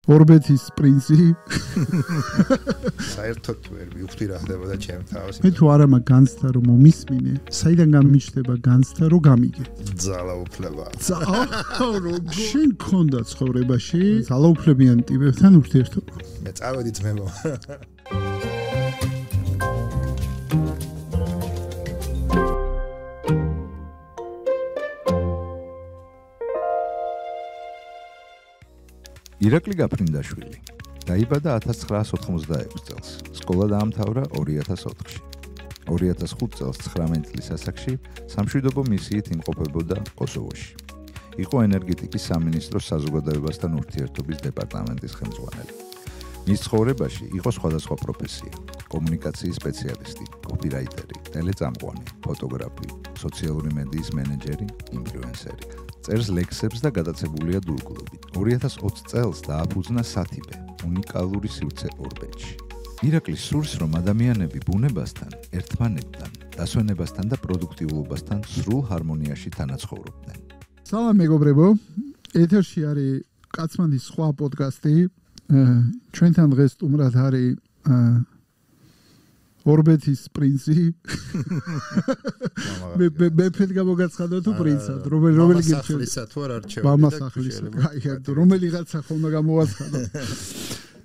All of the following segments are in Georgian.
ორბეთის პრინცი საერთოდ ვერ მივხვდი რა ხდებოდა ჩემ თავს. მე თუ არა მაგ განცდა რომ მომისმინე, საიდან გამიჩნდება განცდა რომ გამიგე? ძალაუფლება. შენ გქონდა ცხოვრებაში ძალაუფლებიან ტიპებთან ურთიერთობა? მე წავედი ძმებო. ირაკლი გაფრინდაშვილი დაიბადა 1986 წელს. სკოლა დაამთავრა 2004-ში. 2005 წელს 19 წლის ასაკში სამშვიდობო მისიით იმყოფებოდა კოსოვოში. იყო ენერგეტიკის სამინისტროს საზოგადოებასთან ურთიერთობის დეპარტამენტის ხელმძღვანელი. მის ცხოვრებაში იყო სხვადასხვა პროფესია: კომუნიკაციის სპეციალისტი, კოპირაიტერი, ტელეწამყვანი, ფოტოგრაფი, სოციალური მედიის მენეჯერი, ინფლუენსერი. წერს ლექსებს და გადაცებულია დურგლობით. 2020 წელს დააფუძნა სათიბე, უნიკალური სივრცე ორბეთში. ირაკლის სურს, რომ ადამიანები ბუნებასთან, ერთმანეთთან, დასვენებასთან და პროდუქტიულობასთან სრულ ჰარმონიაში თანაცხოვრობდნენ. სალამ მეგობრებო, ეთერში არის კაცმანდის სხვა პოდკასტი. ჩვენთან დღეს სტუმრად არის ორბეთის პრინცი. მეფედ გამოგაცხადა თუ პრინცად, რომელი გირჩევდა თუ არ არჩევდა. მამასახლისა. აი, რომელიღაცა ხოლმე გამოაცხადა.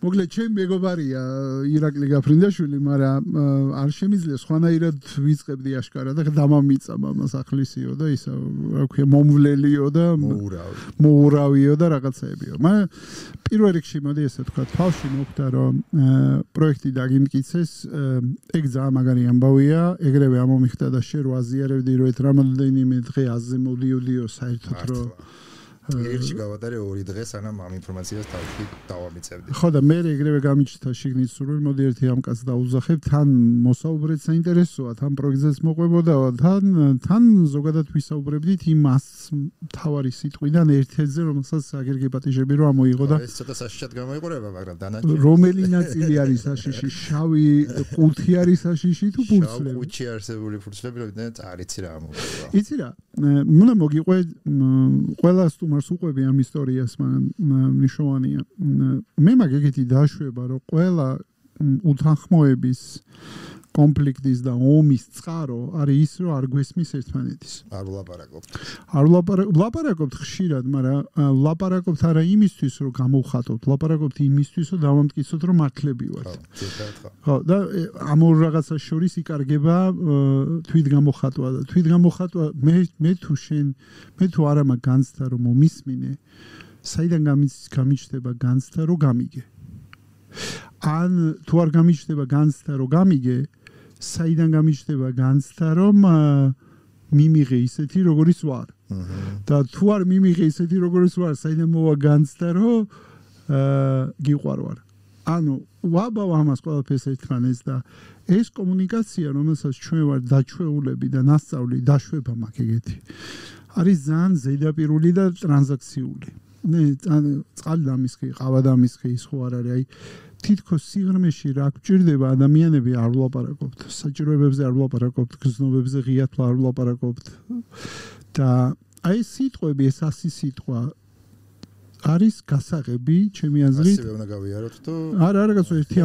მოკლედ ჩემ მეგობარია ირაკლი გაფრინდაშვილი, მაგრამ არ შემიძლია სხვანაირად ვიწყებდი აშკარა და დამამიწა მამასახლისიო და ისა რა ქვია მომვლელიო და მოურავიო და რაღაცაებიო. მაგრამ პირველ რიგში მოდი ესე თქვა, თავში მოხდა რომ პროექტი დაგიმტკიცეს, ეგ ძალიან მაგარი ამბავია, ეგრევე ამომიხდა და შე რო აზიარებდი რომ რამდენიმე დღე აზე მოდიოდიო საერთოდ რომ ერთში გავატარე 2 დღე სანამ ამ ინფორმაციას თავში დავამიწევდი. ხო და მე ეგრევე გამიჩნდა შიგნით სურვილი, მოდი ერთი ამ კაცს დაუზახებ, თან მოსაუბრეთ საინტერესოა, თან პროექტზეც მოყვებოდა, თან ზოგადად ვისაუბრებდით იმას თავარი სიტყვიდან ერთ-ერთზე, რომელსაც აგერგე პატიჟები რომ ამოიღო და ეს ცოტა საშიშად გამოიყურება, მაგრამ დანარჩენი რომელი ნაწილი არის საშიში? შავი ყუთი არის საშიში თუ ფურცლები? შავ ყუთში არსებული ფურცლები რომ არიცი რა ამოიღება. იცი რა, უნდა მოგიყვე ყველა სტუმარს უყვები ამ ისტორიას, მაგრამ მნიშვნელოვანია. მე მაგ ეგეთი დაშვება, რომ ყველა უთანხმოების კონფლიქტის და ომის წყარო არის ის, რომ არ გვესმის ერთმანეთის. არ ვლაპარაკობთ. არ ვლაპარაკობთ ხშირად, მაგრამ ვლაპარაკობთ არა იმისთვის, რომ გამოვხატოთ, ვლაპარაკობთ იმისთვის, რომ დავამტკიცოთ, რომ მართლები ვართ. ხო, და ამ ორ რაღაცას შორის იკარგება თვითგამოხატვა და თვითგამოხატვა მე თუ არა მაგ განცდა რომ მომისმინე, საიდან გამიჩნდება განცდა რომ გამიგე. ან თუ არ გამიჩნდება განცდა რომ გამიგე, საიდან გამიჩნდება განცდა რომ მიმიღე ისეთი როგორიც ვარ. და თუ არ მიმიღე ისეთი როგორიც ვარ, საიდან მოვა განცდა რომ გიყვარვარ. ანუ ვაბავ ამას ყველაფერს ერთმანეთს და ეს კომუნიკაცია, რომელსაც ჩვენ ვარ დაჩვეულები და ნასწავლი დაშვება მაგ ეგეთი, არის ძალიან ზედაპირული და ტრანზაქციული. წყალი დამისხი, ყავა დამისხი, ის ხო არ არის. აი თითქოს სიღრმეში რა გვჭირდება, ადამიანები არ ვლაპარაკობთ, საჭიროებებზე არ ვლაპარაკობთ, გზნობებზე ღიად არ ვლაპარაკობთ. და აი ეს სიტყვები, ეს 100 სიტყვა არის გასაღები, ჩემი აზრით. ასევე უნდა გავიაროთ თუ არა, რაღაცა ერთი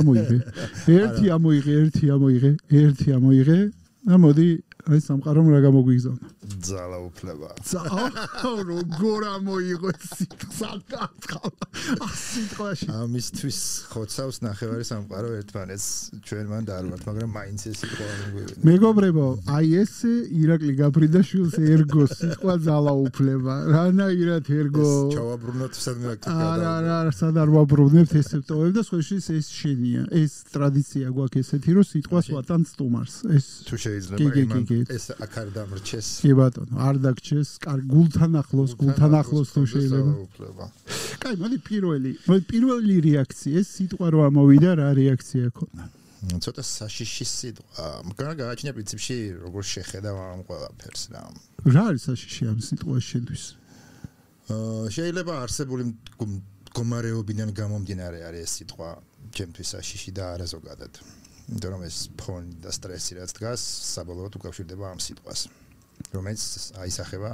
ამოიღე. და მოდი აი სამყარომ რა გამოგვიგზავნა. ძალაუფლება. როგორ ამოიღო სიტყვა. სიტყვაში. ამისთვის ხოცავს ნახევარი სამყარო ერთმანეთს, ჩვენ მან დაარვათ, მაგრამ მაინც ეს სიტყვა მოგვივიდა. მეგობრებო, აი ეს ირაკლი გაფრინდაშვილს ერგო სიტყვა ძალაუფლება. რანაირად ერგო? ჩავაბრუნოთ სადმე აქ. არა, სად არ ვაბრუნებთ ესე ტოვებ და სხვაში ეს შენია. ეს ტრადიცია გვაქვს ესეთი, რომ სიტყვას ვატანთ სტუმარს. ეს თუ შეიძლება ეს აქ არ დამრჩეს. კი ბატონო, არ დაგჭეს, გულთან ახლოს თუ შეიძლება. კაი, მოდი პირველი რეაქცია, ეს სიტყვა რო ამოვიდა, რა რეაქცია ქონდა? ცოტა საშიში სიტყვა. მაგრამ გააჩნია პრინციპში როგორ შეხედავ ამ ყველაფერს რა. რა არის საშიში ამ სიტყვის შენთვის? შეიძლება არსებული მდგომარეობიდან გამომდინარე არის ეს სიტყვა ჩემთვის საშიში და არა ზოგადად. იმიტომ რომ ეს ფონი და სტრესი რაც დგას, საბოლოოდ უკავშირდება ამ სიტყვას, რომელიც აისახება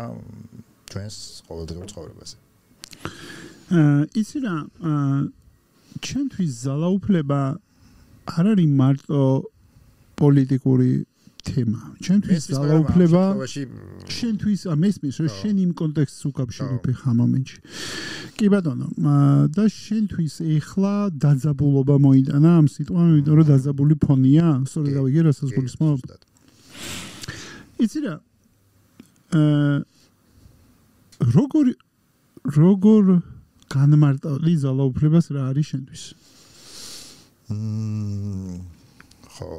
ჩვენს ყოველდღიურ ცხოვრებაზე. იცი რა, ჩემთვის ძალაუფლება არ არის მარტო პოლიტიკური თემა. ჩემთვის ძალაუფლება შენთვის მესმის რომ შენ იმ კონტექსტს უკავშირებ ხა მომენტში. კი ბატონო, და შენთვის ეხლა დაძაბულობა მოიტანა ამ სიტყვამ, იმიტომ რომ დაძაბული ფონია, სწორედ გავიგე რასაც გულისხმობ. იცი რა? როგორ განმარტავდი ძალაუფლებას რა არის შენთვის? ხო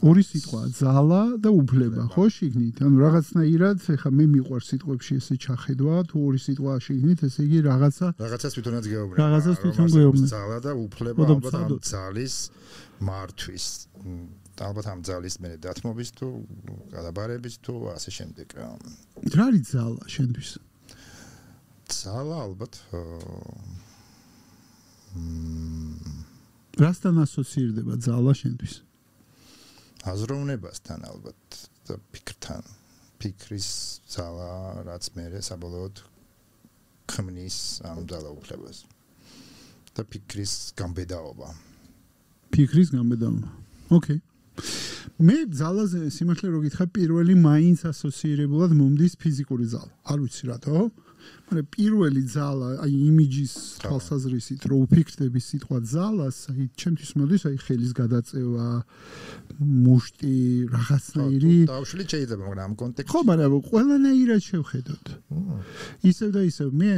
ორი სიტყვა ძალა და უფლება ხო შიგნით ანუ რაღაცნაირად ეხა მე მიყვარს სიტყვებში ესე ჩახედვა თუ ორი სიტყვა შიგნით ესე იგი რაღაცას თვითონაც გეუბნები რაღაცას თვითონ გეუბნები ძალა და უფლება ალბათ ამ ძალის მართვის ალბათ ამ ძალის მე დათმობის თუ გადაბარების თუ ასე შემდეგ რა არის ძალა შენთვის ძალა ალბათ რასთან ასოცირდება ძალა შენთვის აზროვნებასთან ალბათ და ფიქრთან ფიქრის ძალა რაც მე საბოლოოდ ქმნის ამ ძალაუფლებას და ფიქრის გამბედაობა ოკეი მე ძალაზე სიმართლე რო გითხრა პირველი მაინც ასოცირებულად მომდის ფიზიკური ძალა არ ვიცი რატო მაგრამ პირველი ძალა აი იმიჯის თვალსაზრისით რო უფიქრდები სიტყვა ძალას აი ჩემთვის მოდის აი ხელის გადაწევა მუშტი რაღაცნაირი დავშლით შეიძლება მაგრამ ამ კონტექსტში ხო მაგრამ ყველანაირად შევხედოთ ისევ და ისევ მე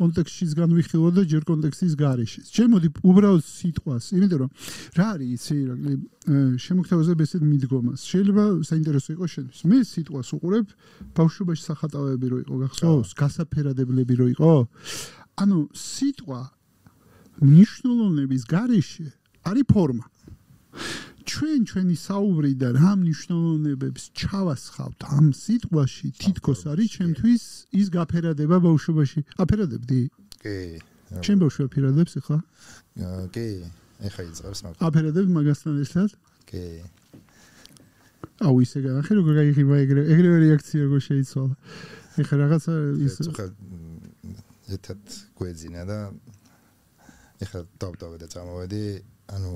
კონტექსტშიც განვიხილო და ჯერ კონტექსტის გარეშეც შემოდი უბრალოდ სიტყვას იმიტომ რომ რა არის იცი შემოგთავაზებ ესეთ მიდგომას შეიძლება საინტერესო იყოს შენთვის მე სიტყვას უყურებ ბავშვობაში სახატავები რო იყო გახსოვს გასაფერადებლები რო იყო ანუ სიტყვა მნიშვნელოვნების გარეშე არის ფორმა ჩვენი საუბრიდან რა მნიშვნელოვნებებს ჩავასხავთ ამ სიტყვაში თითქოს არის ჩემთვის ის გაფერადება ბავშვობაში აფერადებდი კი ჩემ ბავშვი აფერადებს ახლა კი ეხა იწყებს მაგას აფერადებს მაგასთან ერთად კი აუ ისე განახი როგორ გაიღიმა ეგრევე რეაქცია როგორ შეიცვალა ეხლა რაღაცა ის ხა ერთად გვეძინა და ეხლა დავდავე და წამოვედი ანუ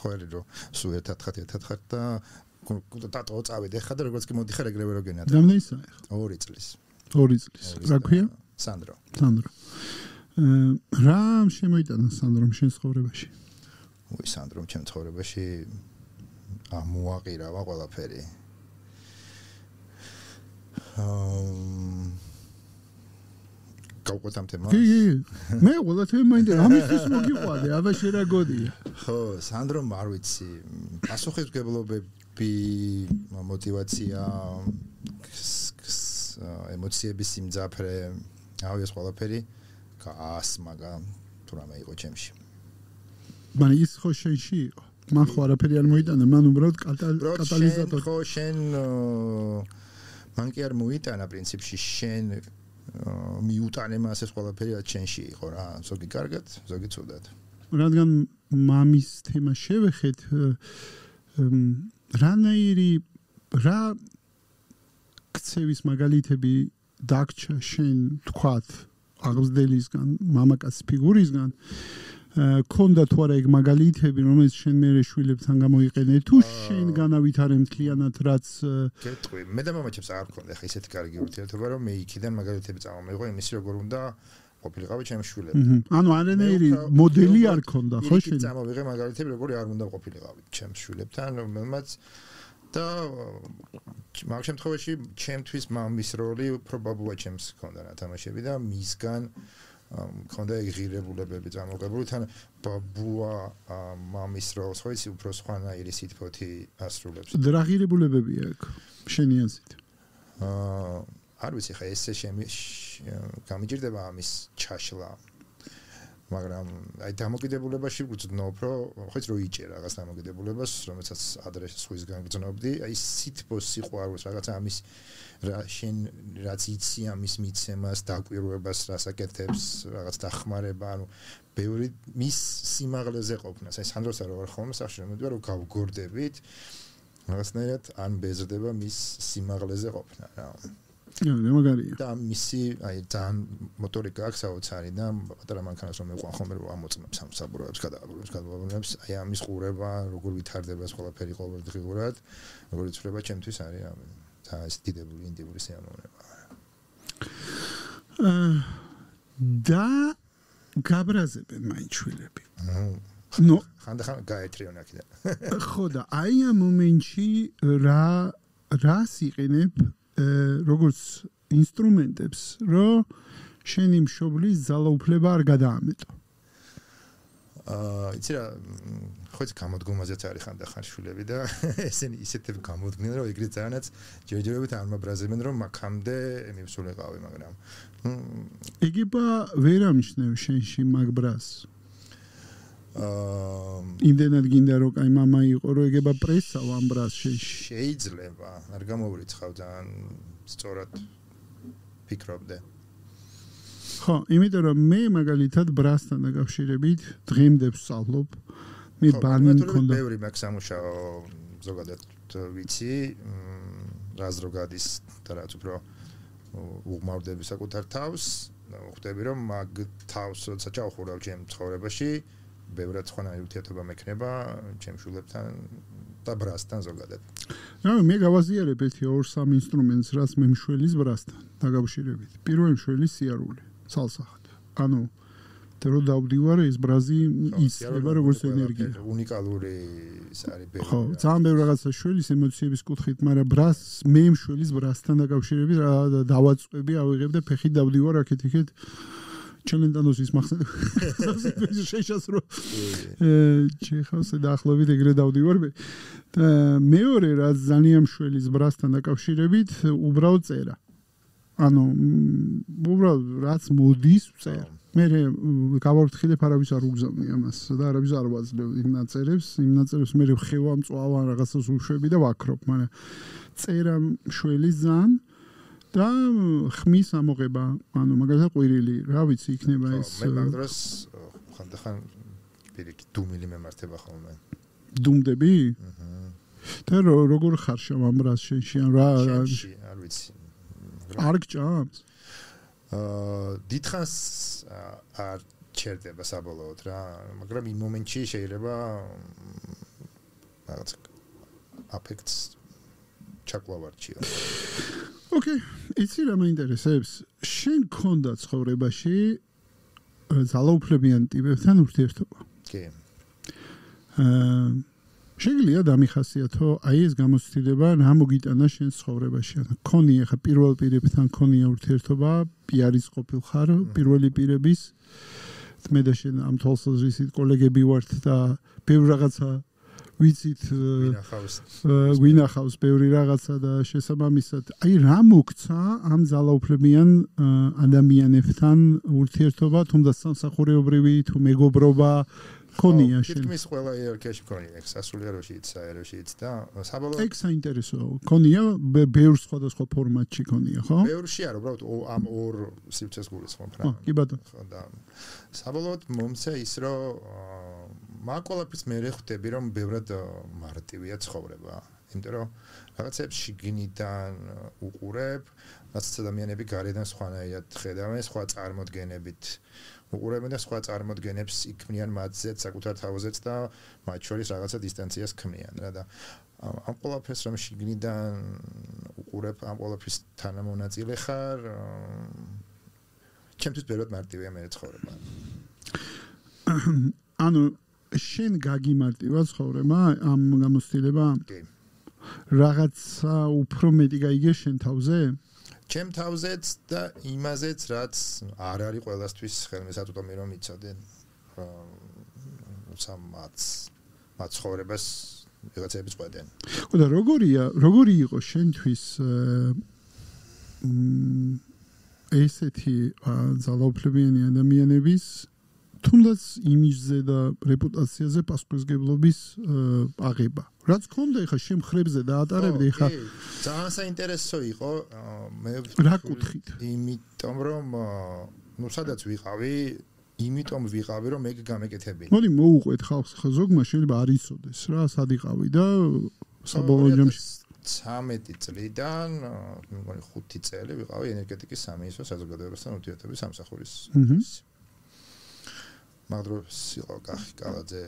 ხოერი რომ სულ ერთად ხარ და დატო წავედი ეხლა და როგორც კი მოდიხარ ეგრევე რო გენადა რამდენი საი 2 წლის რა ქვია სანდრო რა შემოიტანა სანდრომ შენ ცხოვრებაში სანდრომ ჩემ ცხოვრებაში მოაყირავა ყველაფერი გავყვეთ ამ თემას კი მე ყველა თემა მაინტერესებს ამისთვის მოგიყვანე აბა შენ რა გოდია ხო სანდრომ არ ვიცი პასუხისმგებლობები мотивация ემოციების სიმძაფრე ეს ყველაფერი გაასმაგა თუ რამე იყო ჩემში მაგრამ ის ხო შენში იყო მან ხო არაფერი არ მოიტანა მან უბრალოდ კატალიზატორი ხო შენ მან კი არ მოიტანა პრინციპში შენ მიუტანე მას ეს ყველაფერი რაც შენში იყო რა ზოგი კარგად ზოგი ცუდად რადგან მამის თემა შევეხეთ რა ქცევის მაგალითები დაგჭა შენ თქვათ აღზრდილისგან მამაკაცის ფიგურისგან კონდა თუ არა ეგ მაგალითები რომელიც შენ მერე შვილებთან გამოიყენე თუ შენ განავითარე მთლიანად რაც კეთყვი მე და მამაჩემს არ მქონდა ხა ისეთი კარგი ურთიერთობა რომ მე იქიდან მაგალითები წამომიღო იმის როგორ უნდა ყოფილიყავი ჩემს შვილებთან ანუ არანაირი მოდელი არ ქონდა ხო შენ წამოვიღე მაგალითები როგორი არ უნდა ყოფილიყავი ჩემს შვილებთან რომელმაც და მაგ შემთხვევაში ჩემთვის მამის როლი უფრო ბაბუა ჩემს ქონდა ნათამაშები და მისგან ქონდა ღირებულებები წამოღებული თან ბაბუა მამის როლს ხო იცი უფრო სხვანაირი სიტყვოთი ასრულებს რა ღირებულებებია აქ შენი აზრით არ ვიცი ხა ესე გამიჯერდება ამის ჩაშლა მაგრამ აი დამოკიდებულებაში ვგრძნობ რომ ხო იცი რო იჭე რაღაც დამოკიდებულებას რომელსაც ადრეს სხვისგან გრძნობდი აი სითბოს სიყვარულს რაღაცა ამის რა შენ რაც იცი ამის მიცემას დაკვირვებას რასაკეთებს რაღაც დახმარება ანუ ბევრი მის სიმაღლეზე ყოფნას აი სანდროსა რო არ ხოლმე სახში მომდივარ რომ გავგორდებით რაღაცნაირად ან ბეზრდება მის სიმაღლეზე ყოფნა რა მაგარია. და მისი აი ძალიან მოტორიკა აქვს საოცარი და პატარა მანქანას რომ მეყვან ხოლმე რომ ამოწმებს ამ საბურავებს გადააბრუნებს აი ამის ყურება როგორ ვითარდება ყველაფერი ყოველდღიურად როგორ იცვლება ჩემთვის არის ძალიან დიდებული ინდივიდური სიამოვნება და გაბრაზებენ მაინც შვილები ნუ ხანდახან გაეთრიონ აქედან ხო და აი ამ მომენტში რას იყენებ როგორც ინსტრუმენტებს რომ შენი მშობლის ძალაუფლება არ გადაამეტო იცი რა ხოც გამოდგომაზეც არის ხანდახან შვილები და ესენი ისეთებ გამოდგნენ რომ ეგრეთ ძალიანაც ჯერჯერობით არ მაბრაზებენ რომ მაქამდე მივსულიყავი მაგრამ ეგება ვერ ამჩნევ შენში მაგბრას იმდენად გინდა რომ კაი მამა იყო რომ ეგება პრესა ამ ბრას შეიძლება არ გამოვრიცხავ ძალიან სწორად ფიქრობდე ხო იმიტომ რომ მე მაგალითად ბრასთან დაკავშირებით დღემდე ვსწავლობ მე ბანი მქონდა ბევრი მაქვს სამუშაო ზოგადად ვიცი რას რო გადის და რაც უფრო უღმავდები საკუთარ თავს ხვდები რომ მაგ თავს როცა ჩავხურავ ჩემ ცხოვრებაში ბევრად სხვანაირი ურთიერთობა მექნება ჩემ შვილებთან და ბრასთან ზოგადად. მე გავაზიარებ ერთი 2-3 ინსტრუმენტს, რაც მე მშველის ბრასთან დაკავშირებით. პირველი მშველის სიარული, ცალსახად. ანუ რო დავდივარ ეს ბრაზი იცლება როგორც ენერგია. უნიკალური არის ბევრი. ხო, ძალიან ბევრი რაღაცა შველის ემოციების კუთხით, მაგრამ ბრას მე მშველის ბრასთან დაკავშირებით დავაწყვები, ავიღებ და ფეხით დავდივარ აქეთ-იქეთ ჩელენტანოსის მახსენდება შეშას რო ჩეხავს დაახლოებით ეგრე დავდივარ მე მეორე რაც ძალიან მშველის ბრასთან დაკავშირებით უბრალოდ წერა ანუ უბრალოდ რაც მოდის წერა მე გავართხილებ არავის არ უგზავნი ამას და არავის არ ვაძლევ იმ ნაწერებს მე ხევა მწვავა რაღაცას უშვები და ვაქრობ მაგრამ წერა მშველის ძალიან და ხმის ამოღება, ანუ მაგალითად ყვირილი, რა ვიცი, იქნება ეს მე მაგდროს ხანდახან პირიქით დუმილი მემართება ხოლმე. დუმდები? და როგორ ხარ შამ ამ რას შენში ან რა არ ვიცი. არ გჭამს? დიდხანს არ ჩერდება საბოლოოდ რა, მაგრამ იმ მომენტში შეიძლება რაღაც აფექტს ჩაკლავარჩიო. ოკეი, იცი რა მაინტერესებს? შენ გქონდა ცხოვრებაში ძალაუფლებიან ტიპებთან ურთიერთობა? კი. შეგიძლია დამიხასიათო აი ეს გამოცდილება რა მოგიტანა შენ ცხოვრებაში? ქონია ხა პირველ პირებთან ქონია ურთიერთობა, პიარის ყოფილ ხარ, პირველი პირების მე და შენ ამ თვალსაზრისით კოლეგები ვართ და ბევრ რაღაცა ვიცით გვინახავს ბევრი რაღაცა და შესაბამისად აი რა მოგცა ამ ძალაუფლებიან ადამიანებთან ურთიერთობა თუმცა სამსახურეობრივი თუ მეგობრობა ქონია შენ თითქმის ყველა იერარქიაში ქონია სასულიეროშიც საეროშიც და საბოლოოდ ეგ საინტერესოა ქონია ბევრ სხვადასხვა ფორმატში ქონია ხო ბევრში არა უბრალოდ ამ ორ სივრცეს გულისხმობ რა კი ბატონო ხო და საბოლოოდ მომცა ის რომ მაგ ყველაფერს მე ხვდები რომ ბევრად მარტივია ცხოვრება იმიტომ რომ რაღაცებს შიგნიდან უყურებ რაც ადამიანები გარედან სხვანაირად ხედავენ სხვა წარმოდგენებით უყურებენ და სხვა წარმოდგენებს იქმნიან მათზეც საკუთარ თავზეც და მათ შორის რაღაცა დისტანციას ქმნიან რა და ამ ყველაფერს რომ შიგნიდან უყურებ ამ ყველაფრის თანამონაწილე ხარ ჩემთვის ბევრად მარტივია მე ცხოვრება ანუ შენ გაგიმარტივა ცხოვრება ამ გამოცდილებამ? კი. რაღაცა უფრო მეტი გაიგე შენ თავზე? ჩემ თავზეც და იმაზეც რაც არ არის ყველასთვის ხელმისაწვდომი რომ იცოდენ. მათ ცხოვრებას ვიღაცები წვედნენ. ხო და როგორი იყო შენთვის ესეთი ძალაუფლებიანი ადამიანების თუნდაც იმიჯზე და რეპუტაციაზე პასუხისმგებლობის აღება. რაც ქონდა ეხა შემხრებზე დაატარებდი ეხა ძალიან საინტერესო იყო მე რა კუთხით? იმიტომ რომ ნუ სადაც ვიყავი, იმიტომ ვიყავი რომ ეგ გამეკეთებინა. მოდი მოუყვეთ ხალხს ხა ზოგმა შეიძლება არ იცოდეს რა, სად იყავი და საბოლოო ჯამში 13 წლიდან მე მგონი 5 წელი ვიყავი ენერგეტიკის სამინისტროს საზოგადოებასთან ურთიერთობის სამსახურის. მაგდროს იყო კალაძე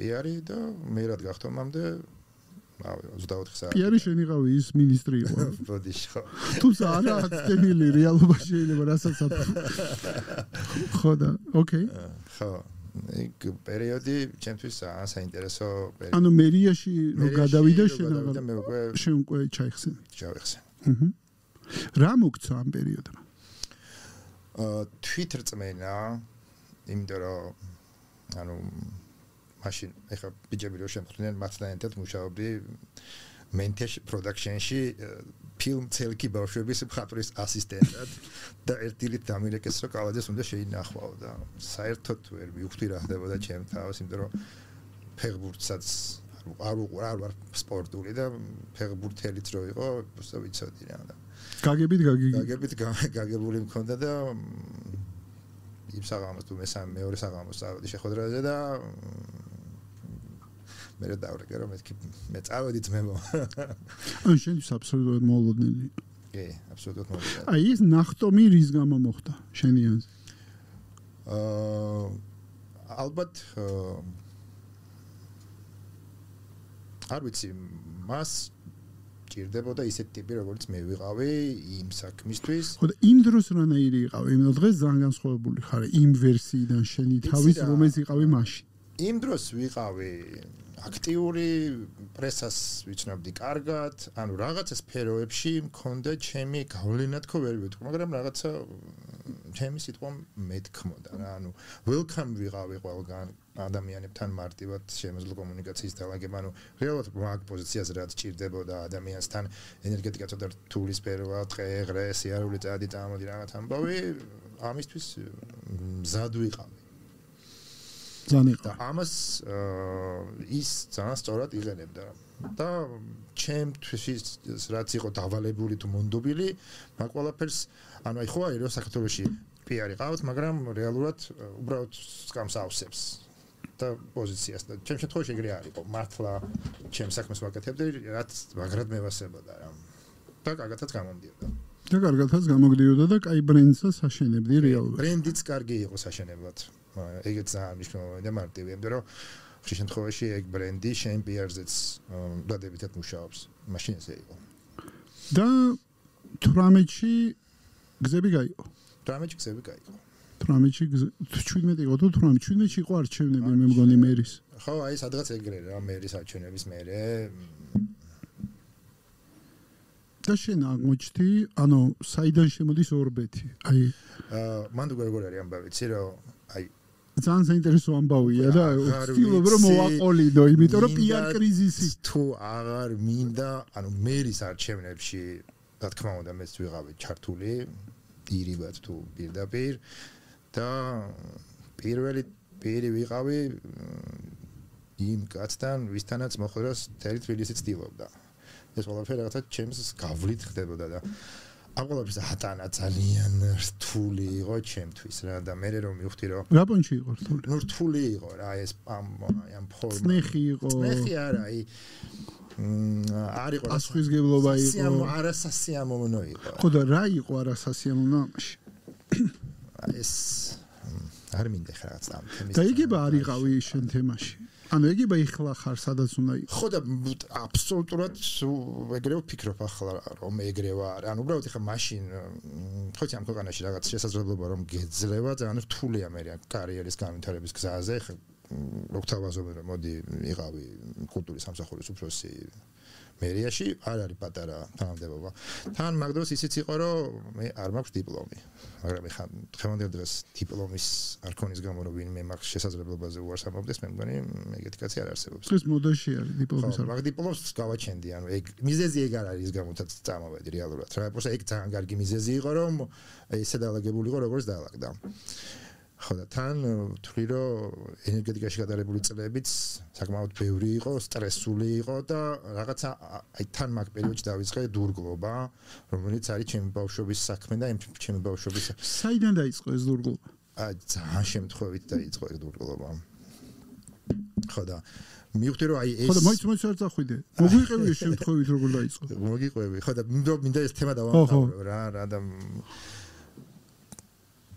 პიარი და მე რად გახტომამდე 24 საათი. პიარი შენიღავი ის მინისტრი იყო. ბოდიში ხო. თუმცა არა აცდენილი რეალობა შეიძლება რასაც ხო და ოკეი. ხო. იქ პერიოდი ჩემთვის საინტერესო პერიოდი. ანუ მერიაში რო გადავიდა შენ უკვე ჩაიხსენე. ჩავიხსენე. რა მოგცა ამ პერიოდმა? Twitter წმენა, იმიტომ რომ ანუ მაშინ ეხა ბიჭები რო შემხდნენ მათთან ერთად მუშაობდი Mentesh production-ში ფილმ ცელკი ბავშვების მხატვრის ასისტენტად და ერთილით დამილეკეს რომ კალაძეს უნდა შეინახავ და საერთოდ ვერ მივხვდი რა ხდებოდა ჩემ თავს, იმიტომ რომ ფეხბურთსაც არ ვარ სპორტული და ფეხბურთელიც რო იყო, უბრალოდ ვიცოდი რა და გაგებული მქონდა და იმ საღამოს თუ მეორე საღამოს წავედი შეხვედრაზე და მე დავრეკე რომ მე წავედი ძმებო. ან შენთვის აბსოლუტურად მოულოდნელი. კი, აბსოლუტურად მოულოდნელი. აი ეს ნახტომი რის გამო მოხდა შენი აზრით? ალბათ არ ვიცი, მას ჭირდებოდა ისეთი ტიპი როგორც მე ვიყავი იმ საქმისთვის. ხო და იმ დროს რანაირი იყავი? იმенно დღეს ძალიან განსხვავებული ხარ იმ ვერსიიდან შენი თავის რომელიც იყავი მაშინ. იმ დროს ვიყავი აქტიური პრესას ვიცნობდი კარგად, ანუ რაღაცა სფეროებში მქონდა ჩემი გავლენა თქო ვერ ვიტყვი, მაგრამ რაღაცა ჩემი სიტყვა მეთქმოდა რა, ანუ welcome ვიყავი ყველგან ადამიანებთან მარტივად შემოძლო კომუნიკაციის დალაგება, ანუ რეალურად მაგ პოზიციაზე რაც ჭირდებოდა ადამიანთან ენერგეტიკა ცოტა რთული სფეროა, დღე სიარული წადი წამოდი რაღაც ამბავი, ამისთვის მზად ვიყავი. და ამას ის ძალიან სწორად იღენებდა და ჩემთვის რაც იყო დავალებული თუ მონდობილი მაგ ყველაფერს ანუ აი ხო არის რომ საქართველოში პიარი ყავთ მაგრამ რეალურად უბრალოდ სკამს ავსებს და პოზიციას და ჩემ შემთხვევაში ეგრე არ იყო მართლა ჩემ საქმეს ვაკეთებდი რაც მაგრად მევასებოდა რა და კარგადაც გამომდიოდა და კარგადაც გამოგდიოდა და კაი ბრენდსაც აშენებდი რეალურად ბრენდიც კარგი იყო საშენებლად ეგეც ძალიან მნიშვნელოვანი და მარტივია, იმიტომ რომ ხშირ შემთხვევაში ეგ ბრენდი შენ პიარზეც დადებითად მუშაობს. მაშინ ესე იყო. და 18-ში გზები გაიყო. 18-ში გზები გაიყო. 18-ში 17 იყო თუ 17-ში იყო არჩევნები მე მგონი მერის. ხო, აი სადღაც ეგრე რა, მერის არჩევნების მერე. და შენ აღმოჩნდი, ანუ საიდან შემოდის ორბეთი? აი მან როგორ არის ამბავი, იცი რომ აი ძალიან საინტერესო ამბავია და ვთქვი რომ მოვაყოლიდო, იმიტომ რომ პიარ კრიზისი თუ აღარ მინდა, ანუ მერის არჩევნებში რა თქმა უნდა მეც ვიღავი ჩართული, ირიბად თუ პირდაპირ და პირი ვიყავი იმ კაცთან, ვისთანაც მოხდრას მთელი თბილისი ცდილობდა. ეს ყველაფერი რაღაცა ჩემს გავლით ხდებოდა და ამ ყველაფერს ატანა ძალიან რთული იყო ჩემთვის რა და მე რომ მივხვდი რომ რა პონჩი იყო რთული? ნუ რთული იყო რა ეს ამ ფორმა. წნეხი იყო. წნეხი არა, აი არ იყო ასხვისგებლობა იყო. არასასიამოვნო იყო. ხო და რა იყო არასასიამოვნო ამაში? ეს არ მინდა ხარ რაღაც ამ თემის. და იგება არ იყავი შენ თემაში. ანუ იგება ეხლა ხარ სადაც უნდა იყო. ხო და აბსოლუტურად ეგრე ვფიქრობ ახლა რომ ეგრე ვარ. ანუ უბრალოდ ეხლა მაშინ ხო ამ ქვეყანაში რაღაც შესაძლებლობა რომ გეძლევა ძალიან რთულია მე კარიერის განვითარების გზაზე. ეხლა ოქტავაზობენ რომ მოდი იყავი კულტურის სამსახურის უფროსი მერიაში არ არის პატარა თანამდებობა. თან მაგდროს ისიც იყო რომ მე არ მაქვს დიპლომი. მაგრამ ეხლა დღევანდელ დღეს დიპლომის არ ქონის გამო რომ ვინმე მაქვს შესაძლებლობაზე უარს ამბობდეს, მე მგონი ეგეთი კაცი არ არსებობს. ეს მოდაში არის დიპლომის არ. მაგ დიპლომს გავაჩენდი, ანუ ეგ მიზეზი ეგ არ არის გამოდაც წამოვედი რეალურად. რა პროსა ეგ ძალიან კარგი მიზეზი იყო რომ ესე დაალაგებული იყო როგორც დაალაგდა. ხო და თან ვთვლი რომ ენერგეტიკაში გადაღებული წლებიც საკმაოდ ბევრი იყო, სტრესული იყო და რაღაცა აი თან მაგ პერიოდში დავიწყე დურგლობა, რომელიც არის ჩემი ბავშვობის საქმე და ჩემი ბავშვობის საიდან დაიწყო ეს დურგლობა? აი ძალიან შემთხვევით დაიწყო ეს დურგლობა. ხო და მივხვდი რომ აი ეს ხო და მოიც არ წახვიდე მოგვიყევი შემთხვევით როგორ დაიწყო მოგიყვები ხო და მინდა ეს თემა დავამთავრო რა და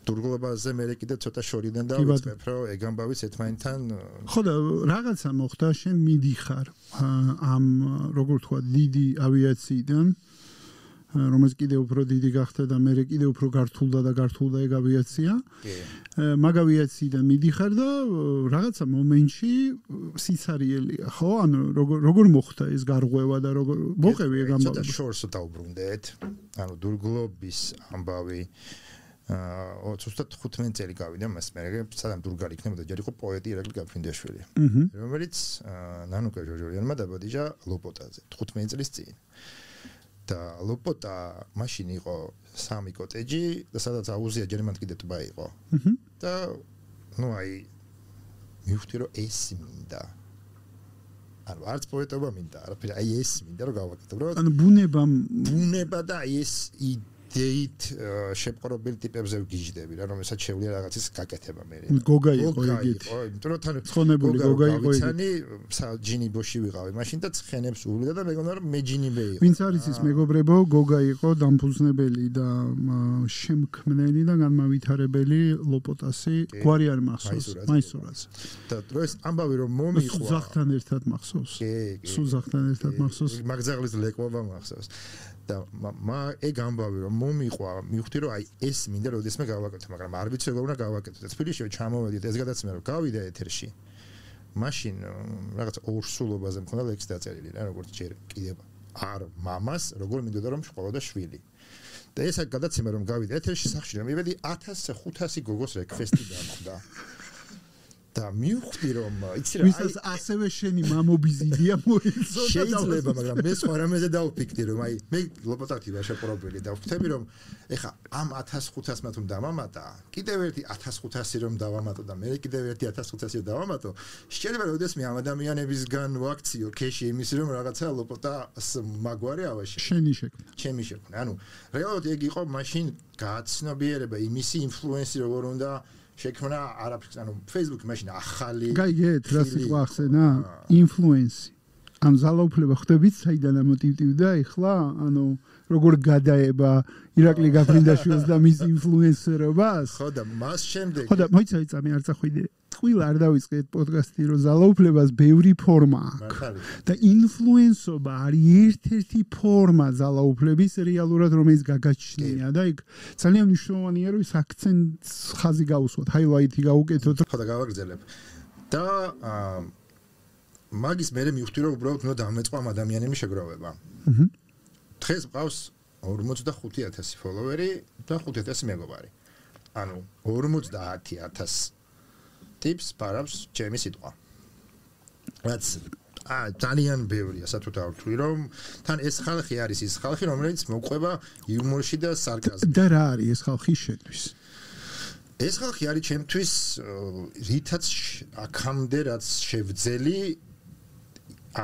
დურგლობაზე მე კიდე ცოტა შორიდან დავიწყებ რომ ეგ ამბავიც ერთმანეთთან ხო და რაღაცა მოხდა შენ მიდიხარ ამ როგორ თქვა დიდი ავიაციიდან რომელიც კიდე უფრო დიდი გახდა და მე კიდე უფრო გართულდა ეგ ავიაცია მაგ ავიაციიდან მიდიხარ და რაღაცა მომენტში სიცარიელია ხო ანუ როგორ მოხდა ეს გარღვევა და როგორ მოყევი ეგ ამბავი ცოტა შორს დავუბრუნდეთ ანუ დურგლობის ამბავი 25 წელი გავიდა მას მე სადამ დურგალი იქნებოდა ჯერ იყო პოეტი ირაკლი გაფრინდაშვილი რომელიც ნანუკა ჟორჟორიანმა დაბადიჟა ლოპოტაზე 15 წლის წინ და ლოპოტა მაშინ იყო 3 კოტეჯი და სადაც აუზია ჯერ მანდ კიდე ტბა იყო და ნუ აი მივხვდი რომ ეს მინდა ანუ არც პოეტობა მინდა არაფერი აი ეს მინდა რომ გავაკეთო რომ ანუ ბუნება და აი ეს დეით შეპყრობილ ტიპებზე ვგიჟდები რა რომელსაც შეუძლია რაღაცის გაკეთება მე გოგა იყო ეგეთი იმიტომ რომ თან ცხონებული გოგა იყო ეგეთი ჯინი ბოში ვიყავი მაშინ და ცხენებს უვლიდა და მეგონა რომ მე ჯინიბე იყო ვინც არის ის მეგობრებო გოგა იყო დამფუძნებელი და შემქმნელი და განმავითარებელი ლოპოტასი გვარი არ მახსოვს მაისურაც და დროს ამბავი რომ მომიყვა სუზახთან ერთად მახსოვს სუზახთან ერთად მახსოვს მაგზაღლის ლეკვობა მახსოვს და ეგ ამბავი რომ მომიყვა მივხვდი რომ აი ეს მინდა როდესმე გავაკეთო მაგრამ არ ვიცი როგორ უნდა გავაკეთო და თბილისში ჩამოვედით ეს გადაცემა რომ გავიდა ეთერში მაშინ რაღაც ორსულობაზე მქონდა ლექსი დაწერილი რა როგორც ჯერ კიდევ არ მამას როგორ მინდოდა რომ შეყოლოდა შვილი და ეს გადაცემა რომ გავიდა ეთერში სახში რომ მივედი 1500 გოგოს რეკვესტი დამხდა და მივხვდი რომ იცი რა ვისაც ასევე შენი მამობიზიდია მოიწოდა შეიძლება მაგრამ მე სხვა რამეზე დავფიქრდი რომ აი მე ლოპოტათი ვაშაპრობილი და ვხვდები რომ ეხა ამ 1500-ს მათუმ დავამატა კიდევ ერთი 1500 რომ დავამატო და მე კიდევ ერთი 1500 დავამატო შეიძლება როდესმე ამ ადამიანებისგან ვაქციო ქეში იმის რომ რაღაცა ლოპოტას მაგვარი ავაშე ჩემი შექმნა ანუ რეალურად ეგ იყო მაშინ გააცნობიერება იმისი ინფლუენსი როგორ უნდა შექმნა არაფერს ანუ Facebook მაშინ ახალი გაიგეთ რა სიტყვა ახსენა ინფლუენსი ამ ძალაუფლება ხვდებით საიდან ამოტივტივდა ეხლა ანუ როგორ გადაება ირაკლი გაფრინდაშვილს და მის ინფლუენსერობას ხო და მას შემდეგ ხო და მოიცავი წამი არ წახვიდე ტყუილა არ დავიწყეთ პოდკასტი რომ ძალაუფლებას ბევრი ფორმა აქვს და ინფლუენსობა არის ერთ-ერთი ფორმა ძალაუფლების რეალურად რომელიც გაგაჩნია და იქ ძალიან მნიშვნელოვანია რომ ის აქცენტს ხაზი გავუსვათ ჰაილაითი გავუკეთოთ ხო და გავაგრძელებ და მაგის მე მივხვდი რომ უბრალოდ უნდა დამეწყვა ამ ადამიანების შეგროვება დღეს მყავს 45000 ფოლოვერი და 5000 მეგობარი ანუ 50000 ტიპს პარავს ჩემი სიტყვა რაც ძალიან ბევრია სათუთა ვთვლი რომ თან ეს ხალხი არის ის ხალხი რომელიც მოყვება იუმორში და სარკაზმში და რა არის ეს ხალხი შენთვის ეს ხალხი არის ჩემთვის რითაც აქამდე რაც შევძელი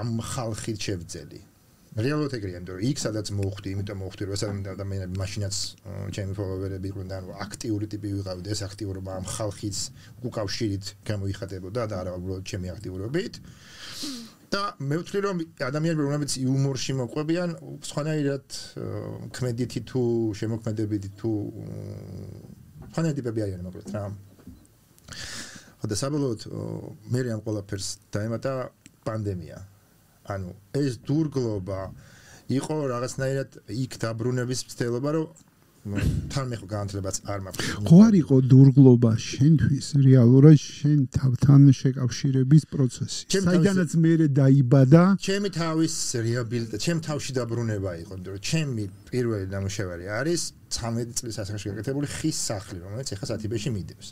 ამ ხალხით შევძელი რეალურად ეგრეა იმიტომ რომ იქ სადაც მოვხვდი იმიტომ მოვხვდი რომ სადაც ადამიანები მაშინაც ჩემი ფოლოვერები იყვნენ და ანუ აქტიური ტიპი ვიყავი და ეს აქტიურობა ამ ხალხის უკავშირით გამოიხატებოდა და არა უბრალოდ ჩემი აქტიურობით და მე ვთვლი რომ ადამიანები რომლებიც იუმორში მოყვებიან სხვანაირად ქმედითი თუ შემოქმედებითი თუ სხვანაირი ტიპები არიან მოკლედ რა ხო და საბოლოოდ მე ამ ყველაფერს დაემატა პანდემია ანუ ეს დურგლობა იყო რაღაცნაირად იქ დაბრუნების მცდელობა რომ თან მე ხო განათლებაც არ მაქვს ხო არ იყო დურგლობა შენთვის რეალურად შენ თავთან შეკავშირების პროცესი საიდანაც მე დაიბადა ჩემი თავის რეაბილიტაცია ჩემ თავში დაბრუნება იყო იმიტომ რომ ჩემი პირველი ნამუშევარი არის 13 წლის ასაკში გაკეთებული ხის სახლი რომელიც ეხლა სათიბეში მიდევს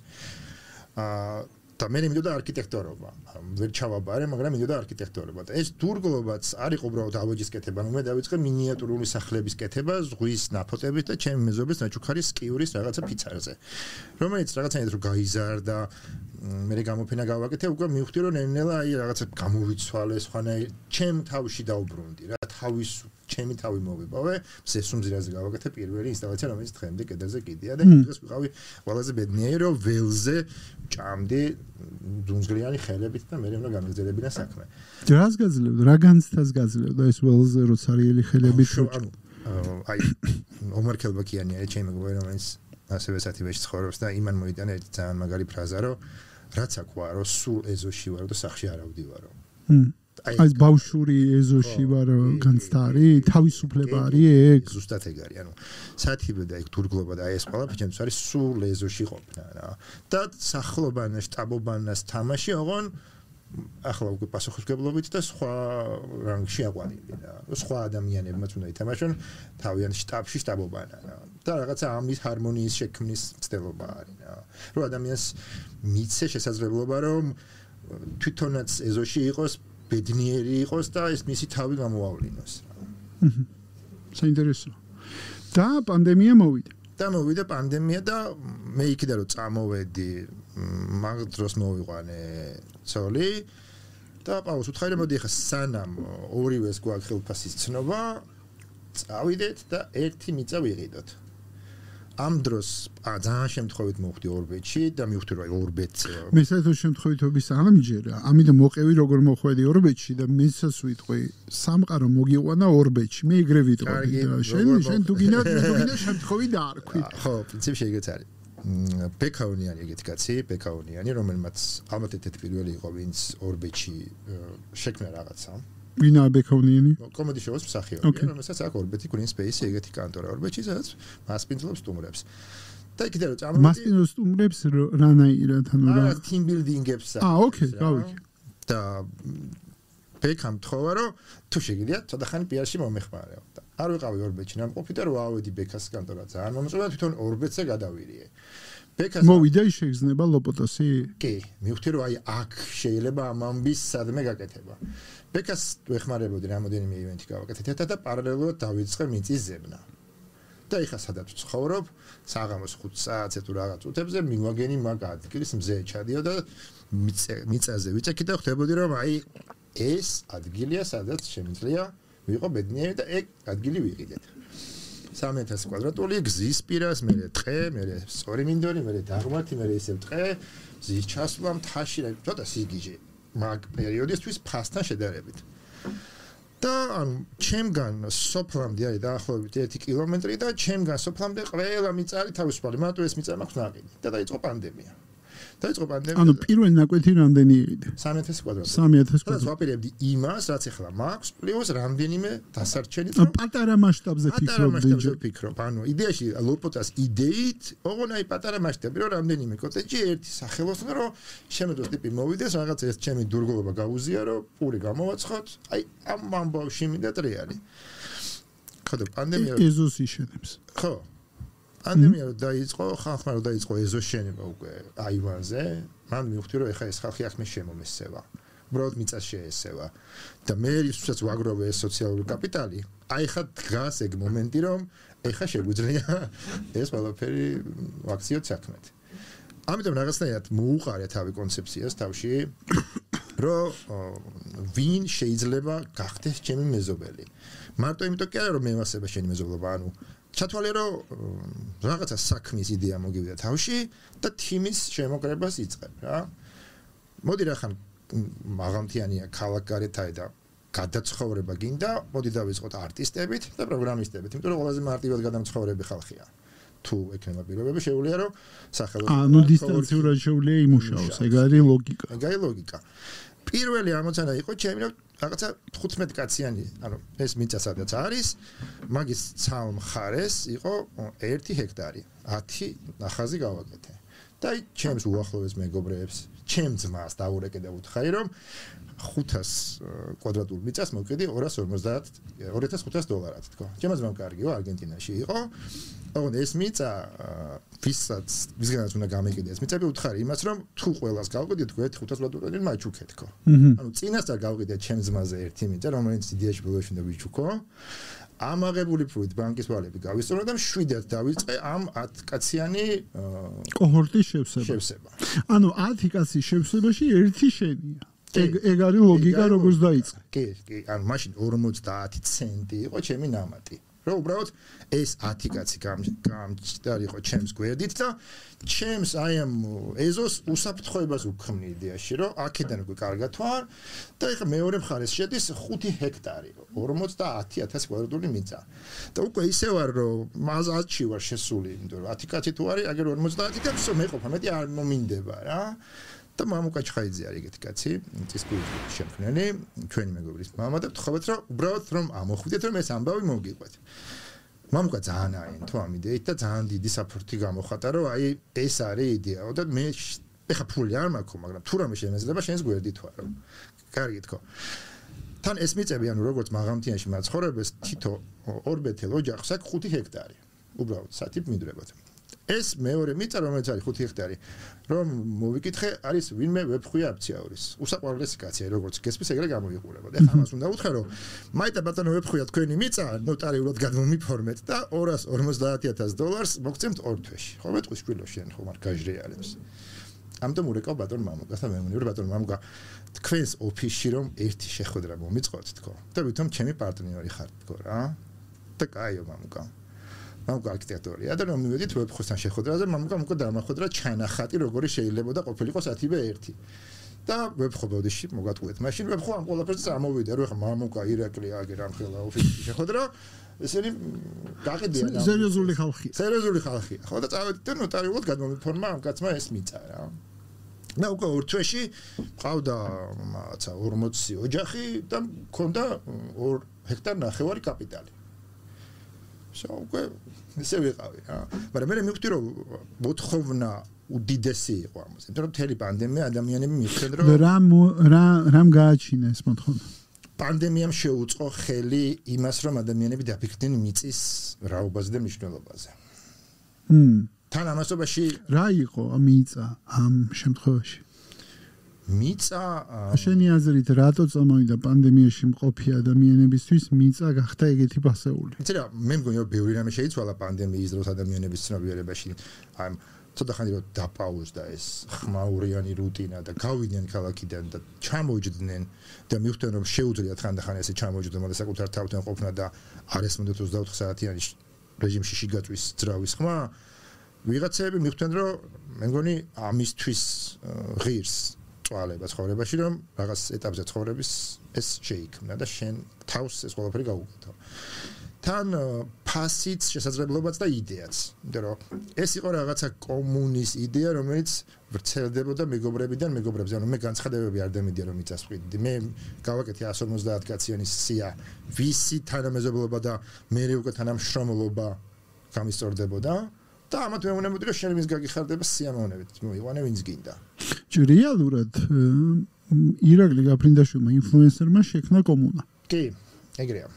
და მე მინდოდა არქიტექტორობა. ვერ ჩავაბარე, მაგრამ მინდოდა არქიტექტორობა. და ეს დურგლობაც არ იყო უბრალოდ ავეჯის კეთება, მე დავიწყე მინიატურული სახლების კეთება, ზღვის ნაფოტებით და ჩემი მეზობლის ნაჩუქარის სკიურის რაღაცა ფიცარზე. რომელიც რაღაცნაირად რო გაიზარდა, მე გამოფენა გავაკეთე, უკვე მივხვდი რომ ნელ-ნელა აი რაღაცა გამოვიცვალე, სხვანაირ ჩემ თავში დაუბრუნდი რა, ჩემი თავი მოვიპოვე, სესუმზირაზე გავაკეთე პირველი ინსტალაცია, რომელიც დღემდე კედელზე კიდია და დღეს ვიყავი ყველაზე ბედნიერი, რომ ველზე ჭამდი ძუნძღლიანი ხელებით და მე უნდა გამიგზელებინა საქმე. რას გაძლევდა? რა განცდას გაძლევდა ეს ველზე როცა რეალი ხელებით? აი ომარ ქელბაკიანი არის ჩემი მეგობარი რომელიც ასევე სათიბეში ცხოვრობს და იმან მოიტანა ერთი ძალიან მაგარი ფრაზა რომ რაც აქვაა რომ სულ ეზოში ვარო და სახში არ ავდივარო. აი ბავშვური ეზოში ვარო განცდა არის, თავისუფლება არის ეგ. ზუსტად ეგ არის, ანუ სათიბე და ეგ თურგლობა და აი ეს ყველაფერი ჩემთვის არის სულ ეზოში ყოფნა რა. და სახლობანა, შტაბობანას თამაში ოღონ ახლა უკვე პასუხისმგებლობით და სხვა რანგში აყვანილი რა. სხვა ადამიანებმაც უნდა ითამაშონ თავიანთ შტაბში შტაბობანა რა. და რაღაცა ამის ჰარმონიის შექმნის მცდელობა არის რა. რომ ადამიანს მიცე შესაძლებლობა რომ თვითონაც ეზოში იყოს ბედნიერი იყოს და ეს მისი თავი გამოავლინოს რა. საინტერესო. და პანდემია მოვიდა. და მოვიდა პანდემია და მე იქიდან რომ წამოვედი მაგ დროს მოვიყვანე ცოლი და პაუზ უთხარი რომ მოდი ახლა სანამ ორივეს გვაქვს ხელფასის ცნობა წავიდეთ და ერთი მიწა ვიყიდოთ. ამ დროს ძალიან შემთხვევით მოვხდი ორბეთში და მივხვდი რომ აი ორბეთზე მე საერთოდ შემთხვევითობის ამჯერა ამიტომ მოყევი როგორ მოხვედი ორბეთში და მესაც ვიტყვი სამყარო მოგიყვანა ორბეთში მე ეგრე ვიტყვი და შენ თუ გინდა შემთხვევით დაარქვი ხო პრინციპში ეგეც არის ბეკაუნიანი ეგეთი კაცი ბეკაუნიანი რომელმაც ალბათ ერთ-ერთი პირველი იყო ვინც ორბეთში შექმნა რაღაცა ვინა ბეკაუნიანი კომედი შოუს მსახიობი რომელსაც აქვს ორბეთი green space ეგეთი კანტორა ორბეთში სადაც მასპინძლობს სტუმრებს და იქიდან რომ წამოვიდი მასპინძლობს სტუმრებს რანაირად ანუ რა team building-ებს ოკეი გავიქი და ბეკამ თხოვა რომ თუ შეგიძლიათ ცოტა ხანი პიარში მომეხმარეო და არ ვიყავი ორბეთში ნამყოფი და რო ავედი ბეკას კანტორა ძალიან მომწონდა თვითონ ორბეთზე გადავირიე ბეკას მოვიდა შეგზნება ლოპოტოსი კი მივხვდი რომ აი აქ შეიძლება ამ ამბის სადმე გაკეთება ბეკას ვეხმარებოდი რამოდენიმე ივენთი გავაკეთეთ და პარალელურად დავიწყე მიწის ზებნა და ეხა სადაც ვცხოვრობ საღამოს 5 საათზე თუ რაღაც უთებზე მივაგენი მაგ ადგილის მზე ჩადიო და მიწაზე ვიწექი და ხვდებოდი რომ აი ეს ადგილია სადაც შემიძლია ვიყო ბედნიერი და ეგ ადგილი ვიყიდეთ 3000 კვადრატული გზის პირას მე ტყე მე სწორი მინდორი მე დაღმართი მე ისევ ტყე ზის ჩასვლა მთაში ცოტა სიგიჟე მაგ პერიოდისთვის ფასთან შედარებით და ანუ ჩემგან სოფლამდე არის დაახლოებით 1 კილომეტრი და ჩემგან სოფლამდე ყველა მიწა არის თავისუფალი მარტო ეს მიწა მაქვს ნაყიდი და დაიწყო პანდემია ანუ პირველი ნაკვეთი რამდენი იყიდა 3000 კვადრატი 3000 კვადრატი და ვაპირებდი იმას რაც ახლა მაქვს პლუს რამდენიმე დასარჩენით პატარა მასშტაბზე ფიქრობ ანუ იდეაში ლოპოტას იდეით ოღონდ აი პატარა მასშტაბი რომ რამდენიმე კოტეჯი ერთი სახელოს რომ შემეძლოს ტიპი მოვიდეს რაღაც ეს ჩემი დურგლობა გაუზიარო პური გამოვაცხოთ აი ამ ამბავში მინდა ტრიალი ხო და პანდემია ეზოს იშენებს ხო პანდემია დაიწყო, ხალხმა რომ დაიწყო ეზოს შენება უკვე აივანზე, მან მივხვდი რომ ეხა ეს ხალხი ახლა შემომესევა. უბრალოდ მიწას შეესევა. და მე ისაც ვაგროვე ეს სოციალური კაპიტალი, აი ხა დგას ეგ მომენტი რომ ეხა შეგვიძლია ეს ყველაფერი აქციოთ საქმეთ. ამიტომ რაღაცნაირად მოუყარე თავი კონცეფციას თავში, რომ ვინ შეიძლება გახდეს ჩემი მეზობელი. მარტო იმიტომ კი არა რომ მე მასება შენი მეზობლობა, ანუ ჩათვალე რომ რაღაცა საქმის იდეა მოგივიდა თავში და თიმის შემოკრებას იწყებ რა. მოდი რა ხან მაღალმთიანია ქალაქგარეთა და გადაცხოვრება გინდა, მოდი დავიწყოთ არტისტებით და პროგრამისტებით, იმიტომ რომ ყველაზე მარტივად გადამცხოვრები ხალხია. თუ ექნება პირობები შეუძლია რომ სახელოს ანუ დისტანციურად შეუძლია იმუშაოს, ეგ არის ლოგიკა. ეგ არის ლოგიკა. პირველი ამოცანა იყო ჩემი რომ რაღაცა 15 კაციანი, ანუ ეს მიწა სადაც არის, მაგის ცალ მხარეს იყო 1 ჰექტარი, 10 ნახაზი გავაკეთე. და აი ჩემს უახლოეს მეგობრებს, ჩემ ძმას დაურეკე და უთხარი რომ 500 კვადრატულ მიწას მოვკიდი 2500 დოლარად თქო. ჩემ ძმამ კარგიო არგენტინაში იყო. ოღონდ ეს მიწა ვისგანაც უნდა გამეკიდე ეს მიწები უთხარი იმას რომ თუ ყველას გავყიდით გვერდ 500 დოლარი მაჩუქე თქო. ანუ წინასწარ გავყიდე ჩემ ძმაზე ერთი მიწა რომელიც იდეაში ბოლოში უნდა ვიჩუქო. ამაღებული ფრუით ბანკის ვალები გავისწორე და მშვიდად დავიწყე ამ 10 კაციანი კოჰორტის შევსება. ანუ 10 კაცის შევსებაში ერთი შენია. ეგ არის ლოგიკა როგორც დაიწყე. კი, ანუ მაშინ 50 ცენტი იყო ჩემი ნამატი. რომ უბრალოდ ეს 10 კაცი გამჭდარიყო ჩემს გვერდით და ჩემს აი ამ ეზოს უსაფრთხოებას უქმნი იდეაში რომ აქედან უკვე კარგად ვარ და ეხლა მეორე მხარეს შედის 5 ჰექტარი 50000 კვადრატული მიწა და უკვე ისე ვარ რომ მაზაჩი ვარ შესული იმიტომ რომ 10 კაცი თუ არის აგერ 50 კაცი მეყოფა მეტი არ მომინდება რა და მამუკა ჩხაიძე არის ეგეთი კაცი ის გულით შემქმნელი ჩვენი მეგობრის მამა და ვთხოვეთ რომ უბრალოდ რომ ამოხვიდეთ რომ ეს ამბავი მოგიყვეთ მამუკა ძალიან აინ თუ ამ იდეით და ძალიან დიდი საფრთხე გამოხატა რომ აი ეს არის იდეა და მე ეხა ფული არ მაქვს მაგრამ თუ რამე შემეძლება შენს გვერდით ვარ რომ კარგი თქო თან ეს მიწები ანუ როგორც მაღალმთიანში მაცხოვრებელს თითო ორბეთელ ოჯახს აქვს 5 ჰექტარი უბრალოდ სათიბ მიდრებად ეს მეორე მიწა რომელიც არის 5 ჰექტარი რომ მოვიკითხე არის ვინმე ვებხვია აფციაურის უსაყვარლესი კაცია როგორც გესმის ეგრე გამოიყურება და ამას უნდა უთხრა რომ მაიტა ბატონო ვებხვია თქვენი მიწა ნოტარიულად გადმომიფორმეთ და $250000 მოგცემთ 2 თვეში ხო მეტყვის შვილო შენ ხომ არ გაჟრეალებს ამიტომ ურეკავ ბატონ მამუკას და მე მგონი რომ ბატონ მამუკა თქვენს ოფისში რომ ერთი შეხვედრა მომიწყოთ თქო და ვითომ ჩემი პარტნიორი ხარ თქო რა და კაიო მამუკა მამუკა არქიტექტორია და რომ მივედით ვებხვისთან შეხვედრაზე მამუკა უკვე დამახვედრა ჩანახატი როგორი შეიძლება და ყოფილიყო სათიბე 1 და ვებხო ბოდიში მოგატყუეთ მაშინ ვებხო ამ ყველაფერს წამოვიდა რომ ეხა მამუკა ირაკლი აგერ ამ ხელა ოფისში შეხვედრა ესენი გაყიდიან სერიოზული ხალხია ხო და წავედით და ნოტარიულად გადმომიფორმა ამ კაცმა ეს მიწა რა და უკვე 2 თვეში ყავდა რაღაცა 40 ოჯახი და მქონდა 2 ჰექტარ ნახევარი კაპიტალი უკვე ესე ვიყავი რა მაგრამ მე მივხვდი რომ მოთხოვნა უდიდესი იყო ამაზე იმიტომ რომ მთელი პანდემია ადამიანები მივხვდნენ რომ რამ გააჩინა ეს მოთხოვნა პანდემიამ შეუწყო ხელი იმას რომ ადამიანები დაფიქრდნენ მიწის რაობაზე და მნიშვნელობაზე თან ამასობაში რა იყო მიწა ამ შემთხვევაში მიწა შენი აზრით რატო წამოვიდა პანდემიაში მყოფი ადამიანებისთვის მიწა გახდა ეგეთი ფასეული იცი რა მე მგონი რომ ბევრი რამე შეიცვალა პანდემიის დროს ადამიანების ცნობიერებაში აი ცოტა ხანი რომ დაპაუზდა ეს ხმაურიანი რუტინა და გავიდნენ ქალაქიდან და ჩამოვიდნენ და მივხვდნენ რომ შეუძლიათ ხანდახან ესე ჩამოვიდნენ მაგრამ საკუთარ თავთან ყოფნა და არ ესმოდათ 24 საათიანი რეჟიმში შიგაწვის ძრავის ხმა ვიღაცები მივხვდნენ რომ მე მგონი ამისთვის ღირს წვალება ცხოვრებაში რომ რაღაც ეტაპზე ცხოვრების ეს შეიქმნა და შენ თავს ეს ყველაფერი გაუკეთო თან ფასიც შესაძლებლობაც და იდეაც იმიტომ რომ ეს იყო რაღაცა კომუნის იდეა რომელიც ვრცელდებოდა მეგობრებიდან მეგობრებზე ანუ მე განცხადებები არ დამედია რომ იცას ვყიდი მე გავაკეთე 150 კაციანი სია ვისი თანამეზობლობა და მე უკვე თანამშრომლობა გამისწორდებოდა და ამათ მეუბნებოდი რომ შენ მის გაგიხარდება სიამოვნებით მოიყვანე ვინც გინდა რეალურად ირაკლი გაფრინდაშვილმა ინფლუენსერმა შექმნა კომუნა კი ეგრეა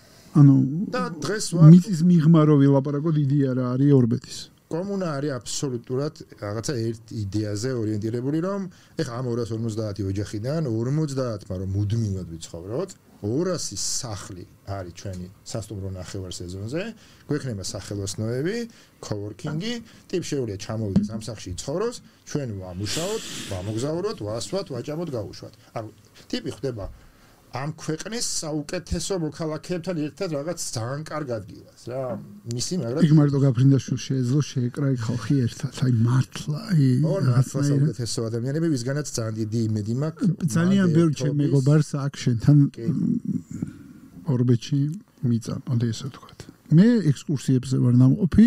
ანუ და დღეს ვარ მიწის მიღმა რო ვილაპარაკოთ იდეა რა არის ორბეთის კომუნა არის აბსოლუტურად რაღაცა ერთ იდეაზე ორიენტირებული რომ ეხა ამ 250 ოჯახიდან 50-მა რომ მუდმივად ვიცხოვროთ 200 სახლი არის ჩვენი სასტუმრო ნახევარ სეზონზე გვექნება სახელოსნოები კოვორკინგი ტიპ შეუძლია ჩამოვიდეს ამ სახლში ცხოვროს ჩვენ ვამუშაოთ ვამოგზაუროთ ვასვათ ვაჭამოთ გავუშვათ ანუ ტიპი ხდება ამ ქვეყნის საუკეთესო მოქალაქეებთან ერთად რაღაც ძალიან კარგ ადგილას რა მისი მაგრამ იქ მარტო გაფრინდაშვილს შეეძლო შეეკრა ხალხი ერთად აი მართლა რაღაც საუკეთესო ადამიანები ვისგანაც ძალიან დიდი იმედი მაქვს ძალიან ბევრი ჩემ მეგობარს აქ შენთან ორბეთში მიწა მოდი ესე ვთქვათ მე ექსკურსიებზე ვარ ნამყოფი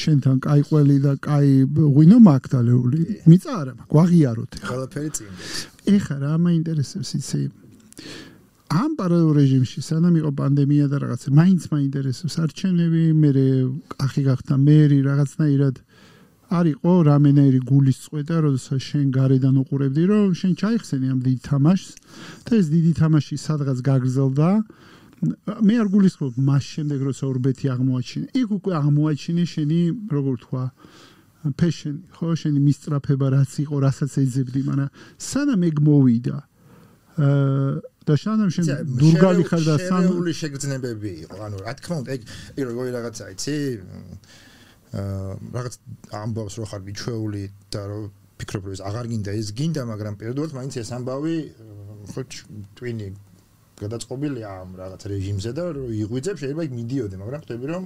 შენთან კაი ყველი და კაი ღვინო მაგდალეული მიწა არა მაქვს ვაღიაროთ ყველაფერი წინ ეხა რა მაინტერესებს იცი ამ პარალელ რეჟიმში სანამ იყო პანდემია და რაღაცა მაინც მაინტერესებს არჩევნები მე ახი გახდა მერი რაღაცნაირად არისო რამენაირი გულისწვედა როდესაც შენ გარედან უყურებდი რომ შენ ჩაიხსენი ამ დიდ თამაშს და ეს დიდი თამაში სადღაც გაგრძელდა მე არ გულისხმობ მას შემდეგ როცა ორბეთი აღმოაჩინე იქ უკვე აღმოაჩინე შენი როგორ თქვა ფეშენი ხო შენი მისწრაფება რაც იყო რასაც ეძებდი მაგრამ სანამ ეგ მოვიდა და სანამ შენ დურგალი ხარ და სანული შეგრძნებები იყო ანუ რა თქმა უნდა ეგ როგორი რაღაცა იცი რაღაც ამბავს რო ხარ მიჩვეული და რომ ფიქრობ რომ ეს აღარ გინდა ეს გინდა მაგრამ პირველად მაინც ეს ამბავი ხო ტვინი გადაწყობილია ამ რაღაც რეჟიმზე და იღვიძებ შეიძლება იქ მიდიოდი, მაგრამ ხვდები რომ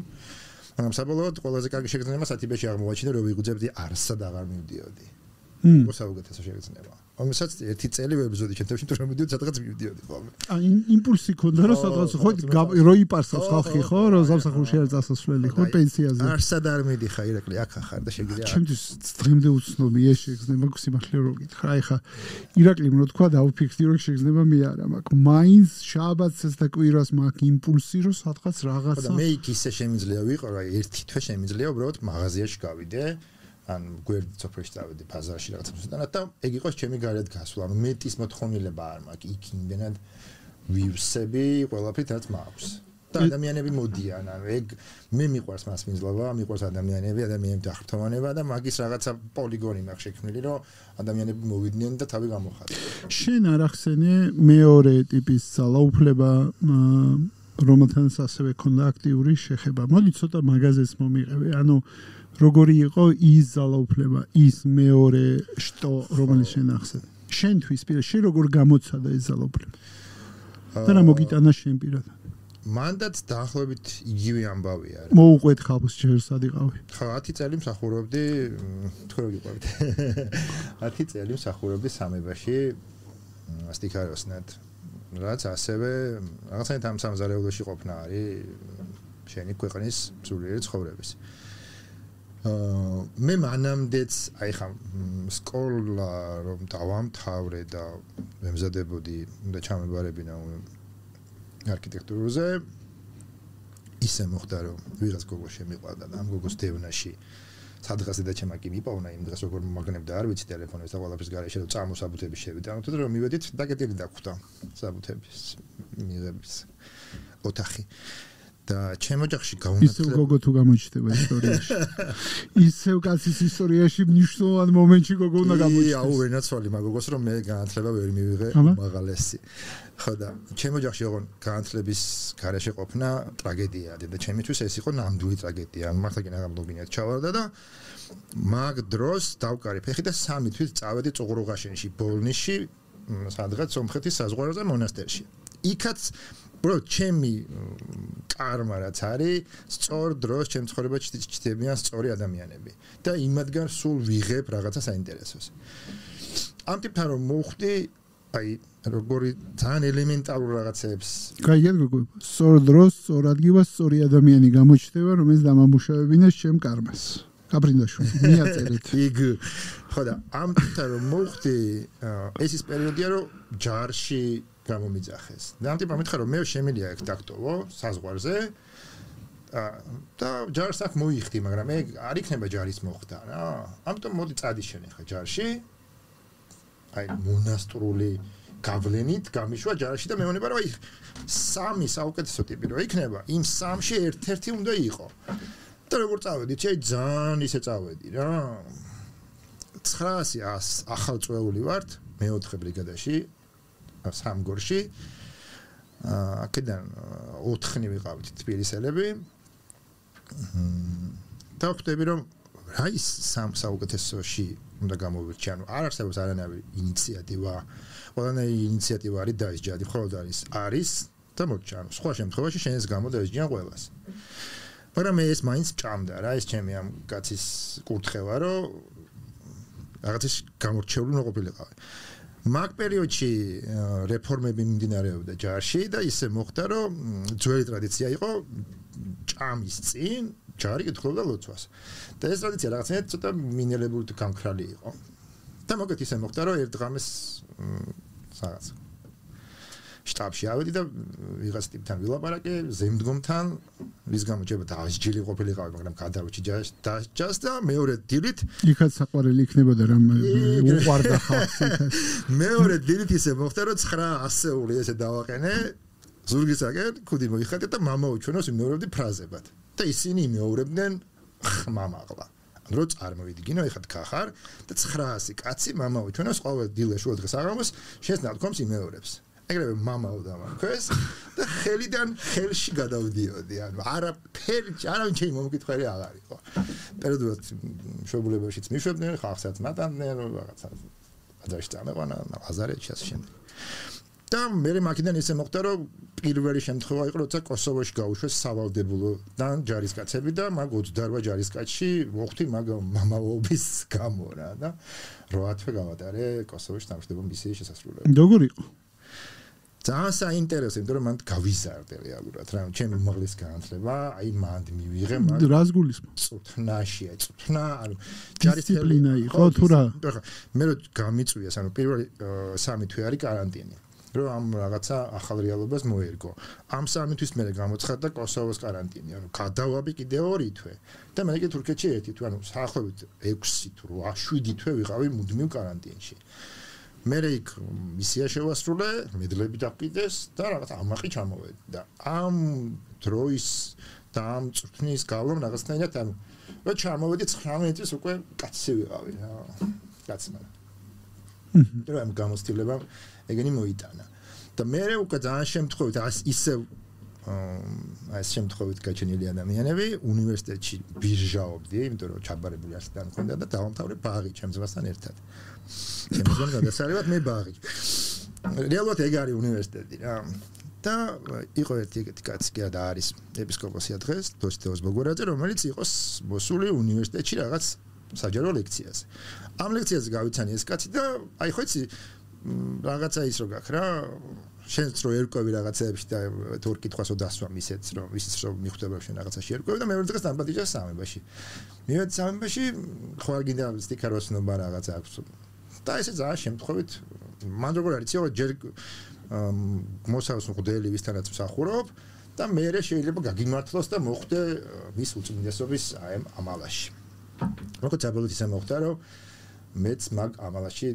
საბოლოოდ ყველაზე კარგი შეგრძნება სათიბეში აღმოაჩინე რომ იღვიძებდი არსად აღარ მივდიოდი. მოსაუგეთესო შეგრძნება. ამასაც ერთი წელი ვებზოდი ჩემთვის თუ რომ მივდიოდი სადღაც მივდიოდი ხოლმე. იმპულსი ქონდა რომ სადღაც ხო რო იპარსავს ხალხი ხო რომ სამსახურში არ წასასვლელი ხო პენსიაზე. არსად არ მიდიხარ ირაკლი აქ ახარ და შეგიძლია. ჩემთვის დღემდე უცნობია შეგრძნება სიმართლე რო გითხრა. აი ხა ირაკლიმ რო თქვა დავფიქრდი რომ შეგრძნება მე არა მაქვს. მაინც შაბათს და კვირას მაქვს იმპულსი რომ სადღაც რაღაცა. მე იქ ისე შემიძლია ვიყო რა ერთი თვე შემიძლია უბრალოდ მაღაზიაში გავიდე. ან გვერდ სოფრეში წავედი ბაზარში რაღაცა მოსდანად და ეგ იყოს ჩემი გარეთ გასვლა. ანუ მეტის მოთხოვნილება არ მაქვს. იქ იმდენად ვივსები ყველაფრით რაც მაქვს. და ადამიანები მოდიან. ანუ ეგ მე მიყვარს მასპინძლობა, მიყვარს ადამიანები, ადამიანებთან ხრთოვანება და მაგის რაღაცა პოლიგონი მაქვს შექმნილი, რომ ადამიანები მოვიდნენ და თავი გამოხატონ. შენ არ ახსენე მეორე ტიპის ძალაუფლება რომელთანაც ასევე ქონდა აქტიური შეხება. მოდი ცოტა მაგაზეც მომიყევი. ანუ როგორი იყო ის ძალაუფლება, ის მეორე შტო, რომელიც შენ ახსენე. შენთვის პირად შენ როგორ გამოცადა ეს ძალაუფლება? და რა მოგიტანა შენ პირად? მანდაც დაახლოებით იგივე ამბავია რა. მოუყვეთ ხალხს ჯერ სად იყავი? ხო, 10 წელი მსახურობდი, თქვენ რო გიყვებით. 10 წელი მსახურობდი სამებაში, ასტიკაროსნად. რაც ასევე რაღაცნაირად ამ სამზარეულოში ყოფნა არის შენი ქვეყნის სულიერი ცხოვრების. მე მანამდეც აი ხა სკოლა რომ დავამთავრე და მემზადებოდი და ჩამებარებინა არქიტექტურაზე ისე მოხდა რომ ვიღაც გოგო შემიყვარდა და ამ გოგოს დევნაში სადღაც და ჩემ აკი მიპოვნა იმ დღეს როგორ მაგნებდა არ ვიცი ტელეფონებს და ყველაფრის გარეშე რომ წამოსაბუთები შევიდა ანუ თუ რომ მივედით დაკეტილი დაგვხვდა საბუთების მიღების ოთახი და ჩემ ოჯახში გაუნათლება ისევ გოგო თუ გამოჩნდება ისტორიაში ისევ კაცის ისტორიაში მნიშვნელოვან მომენტში გოგო უნდა გამოჩნდეს აუ ვერნაცვალი მაგოგოს რომ მე განათლება ვერ მივიღე მაღალესი ხო და ჩემ ოჯახში ოღონ განათლების გარეშე ყოფნა ტრაგედია და ჩემთვის ეს იყო ნამდვილი ტრაგედია ან მართლა გინაღამლობინეთ ჩავარდა და მაგ დროს დავკარი ფეხი და 3 თვით წავედი წუღურუღაშენში ბოლნისში სადღაც სომხეთის საზღვაროზე მონასტერში იქაც ბრო ჩემი კარმა რაც არის სწორ დროს ჩემ ცხოვრებაში ჩნდებიან სწორი ადამიანები და იმათგან სულ ვიღებ რაღაცა საინტერესოს ამ ტიპთან რომ მოვხვდი აი როგორი ძალიან ელემენტარულ რაღაცებს კაია გოგო სწორ დროს სწორ ადგილას სწორი ადამიანი გამოჩნდება რომელიც დამამუშავებინეს ჩემ კარმას კაპრინდაშვილი მიაწერეთ იქ ხო და ამ ტიპთან რომ მოვხვდი ეს ის პერიოდია რომ ჯარში გამომიძახეს. და ამ ტიპმა მითხრა რომ მე შემიძლია ეგ დაქტოვო საზღვარზე და ჯარს აქ მოიხდი, მაგრამ მე არ იქნება ჯარის მოხდა რა. ამიტომ მოდი წადი შენ ახლა ჯარში. აი მონასტრული გავლენით გამიშვა ჯარში და მეუბნება რომ აი 3 საუკეთესო ტიპი რო იქნება, იმ 3-ში ერთ-ერთი უნდა იყო. და როგორ წავედი? ძალიან ისე წავედი რა. 900 ახალწვეული ვართ, მე-4 ბრიგადაში. სამგორში აქედან 4 ვიყავით თბილისელები და ხვდები რომ რა ის საუკეთესოში უნდა გამოვირჩი ანუ არ არსებობს არანაირი ინიციატივა ყველანაირი ინიციატივა არის დაისჯადი მხოლოდ არის და მოჩა ანუ სხვა შემთხვევაში შენს გამო დაისჯიან ყველას მაგრამ მე ეს მაინც ჭამდა რა ეს ჩემი ამ კაცის კურთხევა რომ რაღაცის გამორჩეული უნდა ყოფილიყავი მაგ პერიოდში რეფორმები მიმდინარეობდა ჯარში და ისე მოხდა რომ ძველი ტრადიცია იყო ჭამის წინ ჯარი კითხულობდა ლოცვას და ეს ტრადიცია რაღაცნაირად ცოტა მინელებული გამქრალი იყო და მოგეთ ისე მოხდა რომ ერთ დღამეს რაღაც შტაბში ავედი და ვიღაც ტიპთან ვილაპარაკე ზემდგომთან ვის გამოჩება დაასჯილი ყოფილიყავი მაგრამ გადავჭი ჯას და მეორე დილით იქაც საყვარელი იქნებოდა რომ უყვარდა ხალხს მეორე დილით ისე მოხდა რომ 9 ასეული ესე დავაყენე ზურგისაკენ კუდი მოიხატე და მამა უჩვენოს იმეორებდი ფრაზებად და ისინი იმეორებდნენ ხმამაღლა რო წარმოვიდგინო ეხლა თხარ და 900 კაცი მამა უჩვენოს ყოველ დილე შუა დღეს აღამოს შენს ნათქვამს იმეორებს ეგრევე მამაო დამარქვეს და ხელიდან ხელში გადავდიოდი ანუ არაფერი არავინ ჩემი მომკითხველი აღარ იყო პერიოდულად მშობლებებშიც მიშვებდნენ ხალხსაც მატანდნენ რაღაცა ბაზარში წამეყვანა ბაზარეთში ასე შემდეგ და მე მაქედან ისე მოხდა რომ პირველი შემთხვევა იყო როცა კოსოვოში გაუშვეს სავალდებულოდან ჯარისკაცები და მაგ 28 ჯარისკაცში მოხდი მაგ მამაობის გამო რა და 8 თვე გავატარე კოსოვოში დამშვიდობა მისიის შესასრულებლად. როგორ იყო? ძალიან საინტერესო, იმიტომ რომ მან გავიზარდე რეალურად რა, ჩემი უმაღლესი განათლება, აი მანდ მივიღე მაგ რას გულისხმობ? წუთნაშია, წუთნა, ანუ დისციპლინა იყო თუ რა? მე რო გამიწვიეს, ანუ პირველი 3 თვე არის каранტინი. რომ ამ რაღაცა ახალ რეალობას მოერგო. ამ 3 თვის მერე გამოცხადდა კოსოვოს каранტინი, ანუ გადავაბი კიდე 2 თვე. და მე კი თურქეთში 1 თვე, ანუ საახლოებით 6 თუ 7 თვე ვიყავი მუდმივ каранტინში. მე იქ მისია შევასრულე, მედლები დაგყიდეს და რაღაც ამაყი ჩამოვედი და ამ დროის და ამ წვრთნის გავლამ რაღაცნაირად ანუ რო ჩამოვედი 19 თვის უკვე კაცი ვიყავი რა. კაცმა. და ამ გამოცდილებამ ეგენი მოიტანა. და მე უკვე ძალიან შემთხვევით ისე აი შემთხვევით გაჩენილი ადამიანები უნივერსიტეტში ბირჟაობდი, იმიტომ რომ ჩაბარებული ასთან მქონდა და დავამთავრე ბაღი ჩემსვასთან ერთად. ჩემს გადასარევად მე ბაღი. რეალურად ეგ არის უნივერსიტეტი რა. და იყო ერთი კაცი კი და არის ეპისკოპოსია დღეს, დოსიტეოს ბოგორაძე, რომელიც იყოს მოსული უნივერსიტეტში რაღაც საჯარო ლექციაზე. ამ ლექციაზე გავიცანი ეს კაცი და აი ხო იცი რაღაცა ის რო გაქვს რა შენც რო ერკვევი რაღაცეებში და თუ კითხვასო დასვა მისეც რომ ისიც რომ მიხვდება შენ რაღაცაში ერკვევი და მე ვერ დღეს დამბადიჭა სამებაში. მივედი სამებაში ხო არ გინდა სტიქაროსნობა რაღაცა აქვს. და ესე ძალიან შემთხვევით მან როგორ არის ციო ჯერ მოსავს მღვდელი ვისთანაც მსახურობ და მე შეიძლება გაგიმართლოს და მოხვდე მის უწმინდესობის აი ამალაში. როგორც საბოლოოდ ისე მოხდა რომ მეც მაგ ამალაში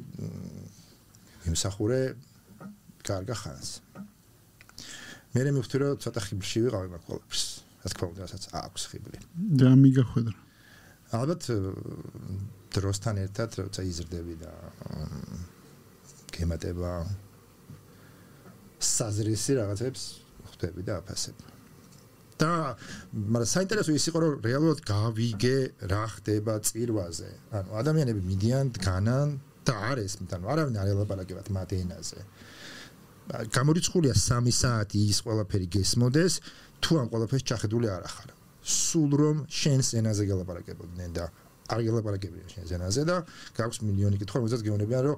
იმსახურე კარგა ხანს. მე მივხვდი რომ ცოტა ხიბლში ვიყავი მაგ ყველაფერს. რა თქმა უნდა, რასაც აქვს ხიბლი. და მიგახვედრა. ალბათ დროსთან ერთად როცა იზრდები და გემატება საზრისი რაღაცებს ხვდები და აფასებ. და მაგრამ საინტერესო ის იყო რომ რეალურად გავიგე რა ხდება წირვაზე. ანუ ადამიანები მიდიან, დგანან და არ ესმით, ანუ არავინ არ ელაპარაკებათ მათ ენაზე. გამორიცხულია 3 საათი ის ყველაფერი გესმოდეს, თუ ამ ყველაფერს ჩახედული არ ახარ. სულ რომ შენს ენაზე გელაპარაკებოდნენ და არ გელაპარაკებიან შენს ენაზე და გაქვს მილიონი კითხვა, რომელსაც გეუბნებიან რომ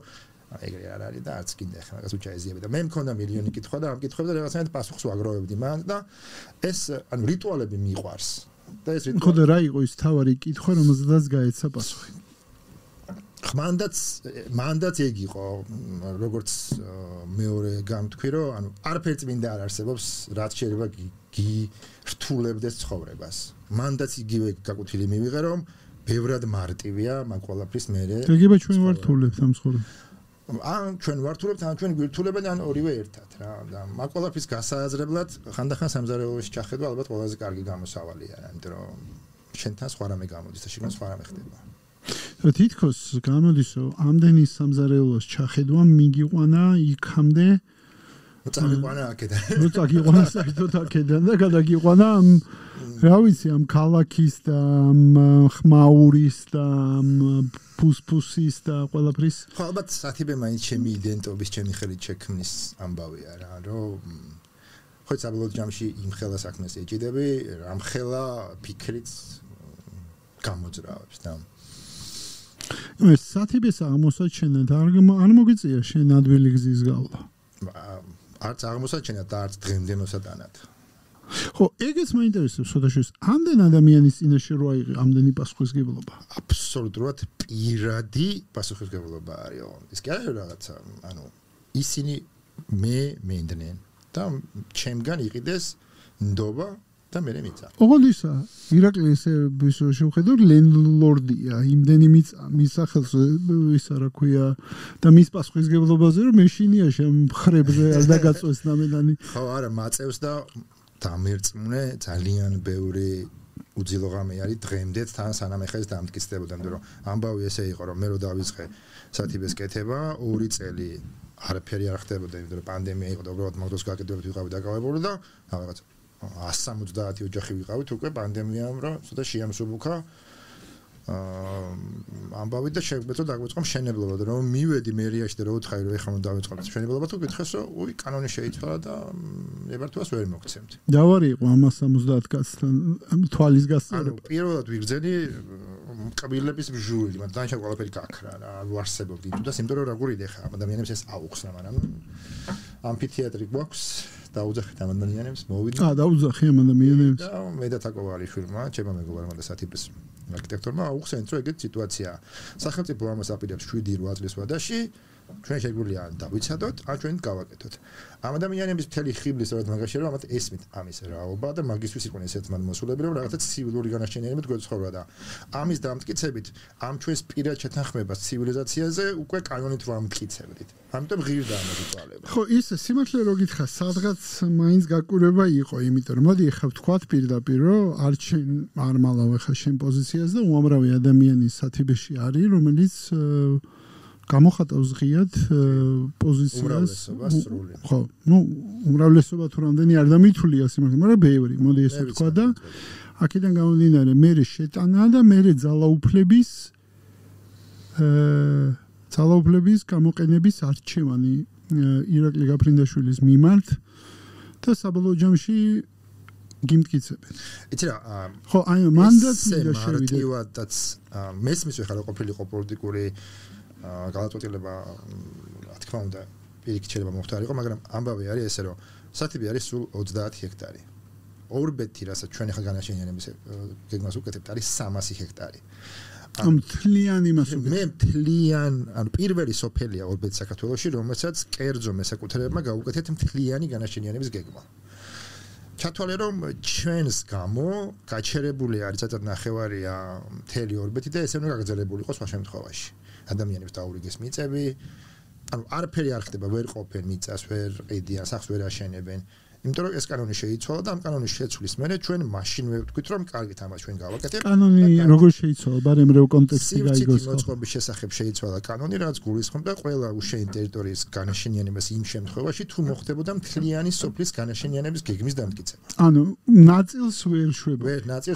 ეგრე არ არის და არც კიდე ახლა რაღაც უჩაეზიები და მე მქონდა მილიონი კითხვა და ამ კითხვებზე რაღაცნაირად პასუხს ვაგროვებდი მან და ეს ანუ რიტუალები მიყვარს და ეს რიტუალი ხო და რა იყო ის თავარი კითხვა რომელზედაც გაეცა პასუხი მანდაც ეგ იყო როგორც მეორე გამთქვი რომ ანუ არაფერი წმინდა არ არსებობს რაც შეიძლება გირთულებდეს ცხოვრებას მანდაც იგივე გაკუთილი მივიღე რომ ბევრად მარტივია მაგ ყველაფრის მერე ეგება ჩვენ ვართულებთ ამ ცხოვრებას ან ჩვენ ვართულებთ, ან ჩვენ გვირთულებენ, ან ორივე ერთად რა. და მაგ ყველაფრის გასააზრებლად ხანდახან სამზარეულოში ჩახედვა ალბათ ყველაზე კარგი გამოსავალია რა, იმიტომ რომ შენთან სხვა რამე გამოდის და შეგან სხვა რამე ხდება. რა თითქოს გამოდის რომ ამდენი სამზარეულოს ჩახედვა მიგიყვანა იქამდე წამიყვანა აქედან. ნუ წაგიყვანა საერთოდ აქედან და გადაგიყვანა რა ვიცი ამ ქალაქის და ხმაურის და პუსპუსის და ყველაფრის ხო ალბათ სათიბე მაინც ჩემი იდენტობის ჩემი ხელით შექმნის ამბავია რა რომ ხო საბოლოო ჯამში იმ ხელა საქმეს ეჭიდები რამ ხელა ფიქრიც გამოძრავებს და ეს სათიბეს აღმოსაჩენად არ მოგიწია შენ ადვილი გზის გავლა არც აღმოსაჩენად და არც დღემდე მოსატანად ხო, ეგეც მაინტერესებს შედაშეს. ამდენ ადამიანის წინაშე რო აიღე ამდენი პასუხისგებლობა. აბსოლუტურად პირადი პასუხისგებლობა არის. ის კი არის რაღაცა, ანუ ისინი მენდნენ და ჩემგან იყიდეს ნდობა და მე მეცა. ოღონდ ისა, ირაკლი ესე შევხედოთ ლენდლორდია, იმდენი მისახელს ისა რა ქვია და მის პასუხისგებლობაზე რომ მეშინია შემხრებზე არ დაგაწვეს ნამედანი. ხო, არა, მაწევს და დამერწმუნე ძალიან ბევრი უძილო ღამე არის დღემდეც თან სანამ ეხა ეს დამტკიცდებოდა იმიტომ რომ ამბავი ესე იყო რომ მე რო დავიწყე სათიბეს კეთება 2 წელი არაფერი არ ხდებოდა იმიტომ რომ პანდემია იყო და უბრალოდ მაგდროს გაკეთებებით ვიყავი დაკავებული და რაღაც 170 ოჯახი ვიყავით უკვე პანდემიამ რა ცოტა შეამსუბუქა ამბავი და შეგვეცო დაგვიწყო მშენებლობა და რომ მივედი მერიაში და რომ უთხარი რომ ეხლა უნდა დავიწყოთ მშენებლობა თუ გითხეს რომ უი კანონი შეიცვალა და ლებართვას ვერ მოგცემთ. დავარი იყო 170 კაცთან თვალის გასწორება. ანუ პირველად ვიგრძენი კაბილების ბჟული, მაგრამ დანიშნა ყველაფერი გაქრა რა, ვარსებობდი თუ და იმიტომ რომ როგორ იდე ხა ადამიანებს ეს აუხსნა, მაგრამ ამფითეატრი გვაქვს დაუძახეთ ამ ადამიანებს, მოვიდნენ. დაუძახე ამ ადამიანებს. და მე და თაკოვარიშვილმა, ჩემმა მეგობარმა და სათიბის არქიტექტორმა აუხსენეთ რომ ეგეთ სიტუაციაა. სახელმწიფო ამას აპირებს 7-8 წლის ვადაში, ჩვენ შეგვიძლია დავიცადოთ, ან ჩვენ გავაკეთოთ. ამ ადამიანების მთელი ხიბლის სწორედ მაგაში რომ ამათ ესმით ამის რაობა და მაგისთვის იყვნენ ესეთ მანმოსულები რომ რაღაცა ცივილური განაჩენიერებით გვეცხოვრა და ამის დამტკიცებით ამ ჩვენს პირად შეთანხმებას ცივილიზაციაზე უკვე კანონით ვამტკიცებდით. ამიტომ ღირდა ამაზე წვალება. ხო, ის სიმართლე რო გითხრა, სადღაც მაინც გაკურება იყო, იმიტომ რომ მოდი ეხლა ვთქვათ პირდაპირ რომ არ მალავ ეხლა შენ პოზიციაზე და უამრავი ადამიანი სათიბეში არის, რომელიც გამოხატავს ღიად პოზიციას. ხო, უმრავლესობა თუ რამდენი არ დამითვლია სიმართლე, მაგრამ ბევრი, მოდი ესე ვთქვა და აქედან გამომდინარე, მე შეტანა და მე ძალაუფლების გამოყენების არჩევანი ირაკლი გაფრინდაშვილის მიმართ და საბოლოო ჯამში გიმტკიცებენ. იცი რა, ხო, აი მანდაც შევიდე. მესმის ხარ ყოფილიყო პოლიტიკური გადაწყვეტილება, რა თქმა უნდა, პირიქით შეიძლება მოხდარიყო, მაგრამ ამბავი არის ესე, რომ სათიბი არის სულ 30 ჰექტარი. ორბეთი, რასაც ჩვენ ახლა განაშენიანების გეგმას უკეთებთ, არის 300 ჰექტარი. მთლიანი იმას მე მთლიან, ანუ პირველი სოფელია ორბეთი საქართველოში, რომელსაც კერძო მესაკუთრებმა გაუკეთეთ მთლიანი განაშენიანების გეგმა. ჩათვალე რომ ჩვენს გამო გაჩერებული არის ცოტა ნახევარია მთელი ორბეთი და ესე უნდა გაგრძელებული იყოს სხვა შემთხვევაში. ადამიანებს დაურიგეს მიწები, ანუ არაფერი არ ხდება, ვერ ყოფენ მიწას, ვერ ყიდიან, სახლს ვერ აშენებენ. იმიტომ რომ ეს კანონი შეიცვალა და ამ კანონის შეცვლის მერე ჩვენ მაშინ ვეთქვით რომ კარგით ამას ჩვენ გავაკეთებთ. კანონი როგორ შეიცვალა? ბარემრევ კონტექსტი გაიგოს. სივრცითი მოწყობის შესახებ შეიცვალა კანონი, რაც გულისხმობდა ყველა უშენ ტერიტორიის განაშენიანებას იმ შემთხვევაში, თუ მოხდებოდა მთლიანი სოფლის განაშენიანების გეგმის დამტკიცება. ანუ ნაწილს ვერ შვება.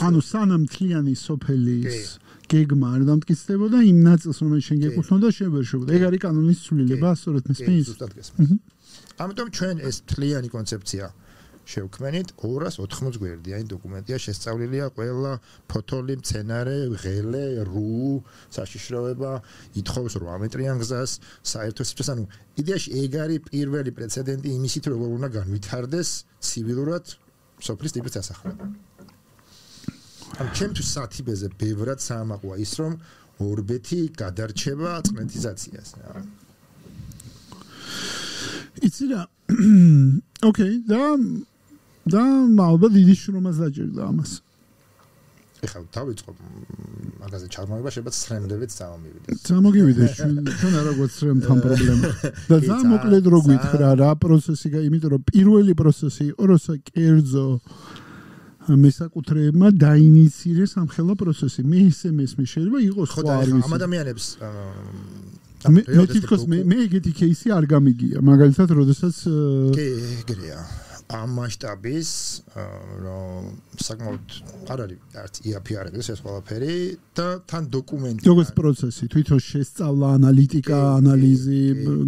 ანუ სანამ მთლიანი სოფლის გეგმა არ დამტკიცდებოდა, იმ ნაწილს რომელიც შენ გეკუთვნოდა, შენ ვერ შვებოდა. ეგ არის კანონის ცვლილება, სწორედ მესმის. ამიტომ ჩვენ ეს მთლიანი კონცეფცია შევქმნით 280 გვერდიანი დოკუმენტია, შესწავლილია ყველა ფოთოლი, მცენარე, ღელე, რუ, საშიშროება, ითხოვს 8 მეტრიან გზას, საერთო სივრცეს, ანუ იდეაში ეგ არის პირველი პრეცედენტი იმისით, როგორ უნდა განვითარდეს ცივილურად სოფლის ტიპის დასახლება. ამ ჩემთვის სათიბეზე ბევრად საამაყოა ის, რომ ორბეთი გადარჩება წნეთიზაციას. იცი რა, ოკეი, და ალბათ დიდი შრომაც დაჭირდა ამას. ეხლა დავიწყო მაგაზე ჩარგმანება, შეიძლება სრემლებით წამოვიდეთ. წამოგივიდეს, ჩვენ არა გვაცრემთ ამ პრობლემას. და მოკლედ რო გითხრა რა პროცესი, იმიტომ რომ პირველი პროცესი იყო, როცა კერძო მესაკუთრეებმა დაინიცირეს ამ ხელა პროცესი. მე ესე მესმის შეიძლება იყოს სხვა არ ვიცი. ამ ადამიანებს მე თვითონ მე ეგეთი кейსი არ გამიგია. მაგალითად, როდესაც კი, ეგრეა. ამ მასშტაბის რომ საკმაოდ არ არის არც EAP არ არის ეს ყველაფერი და თან დოკუმენტი. როგორც პროცესი, თვითონ შესწავლა, ანალიტიკა, ანალიზი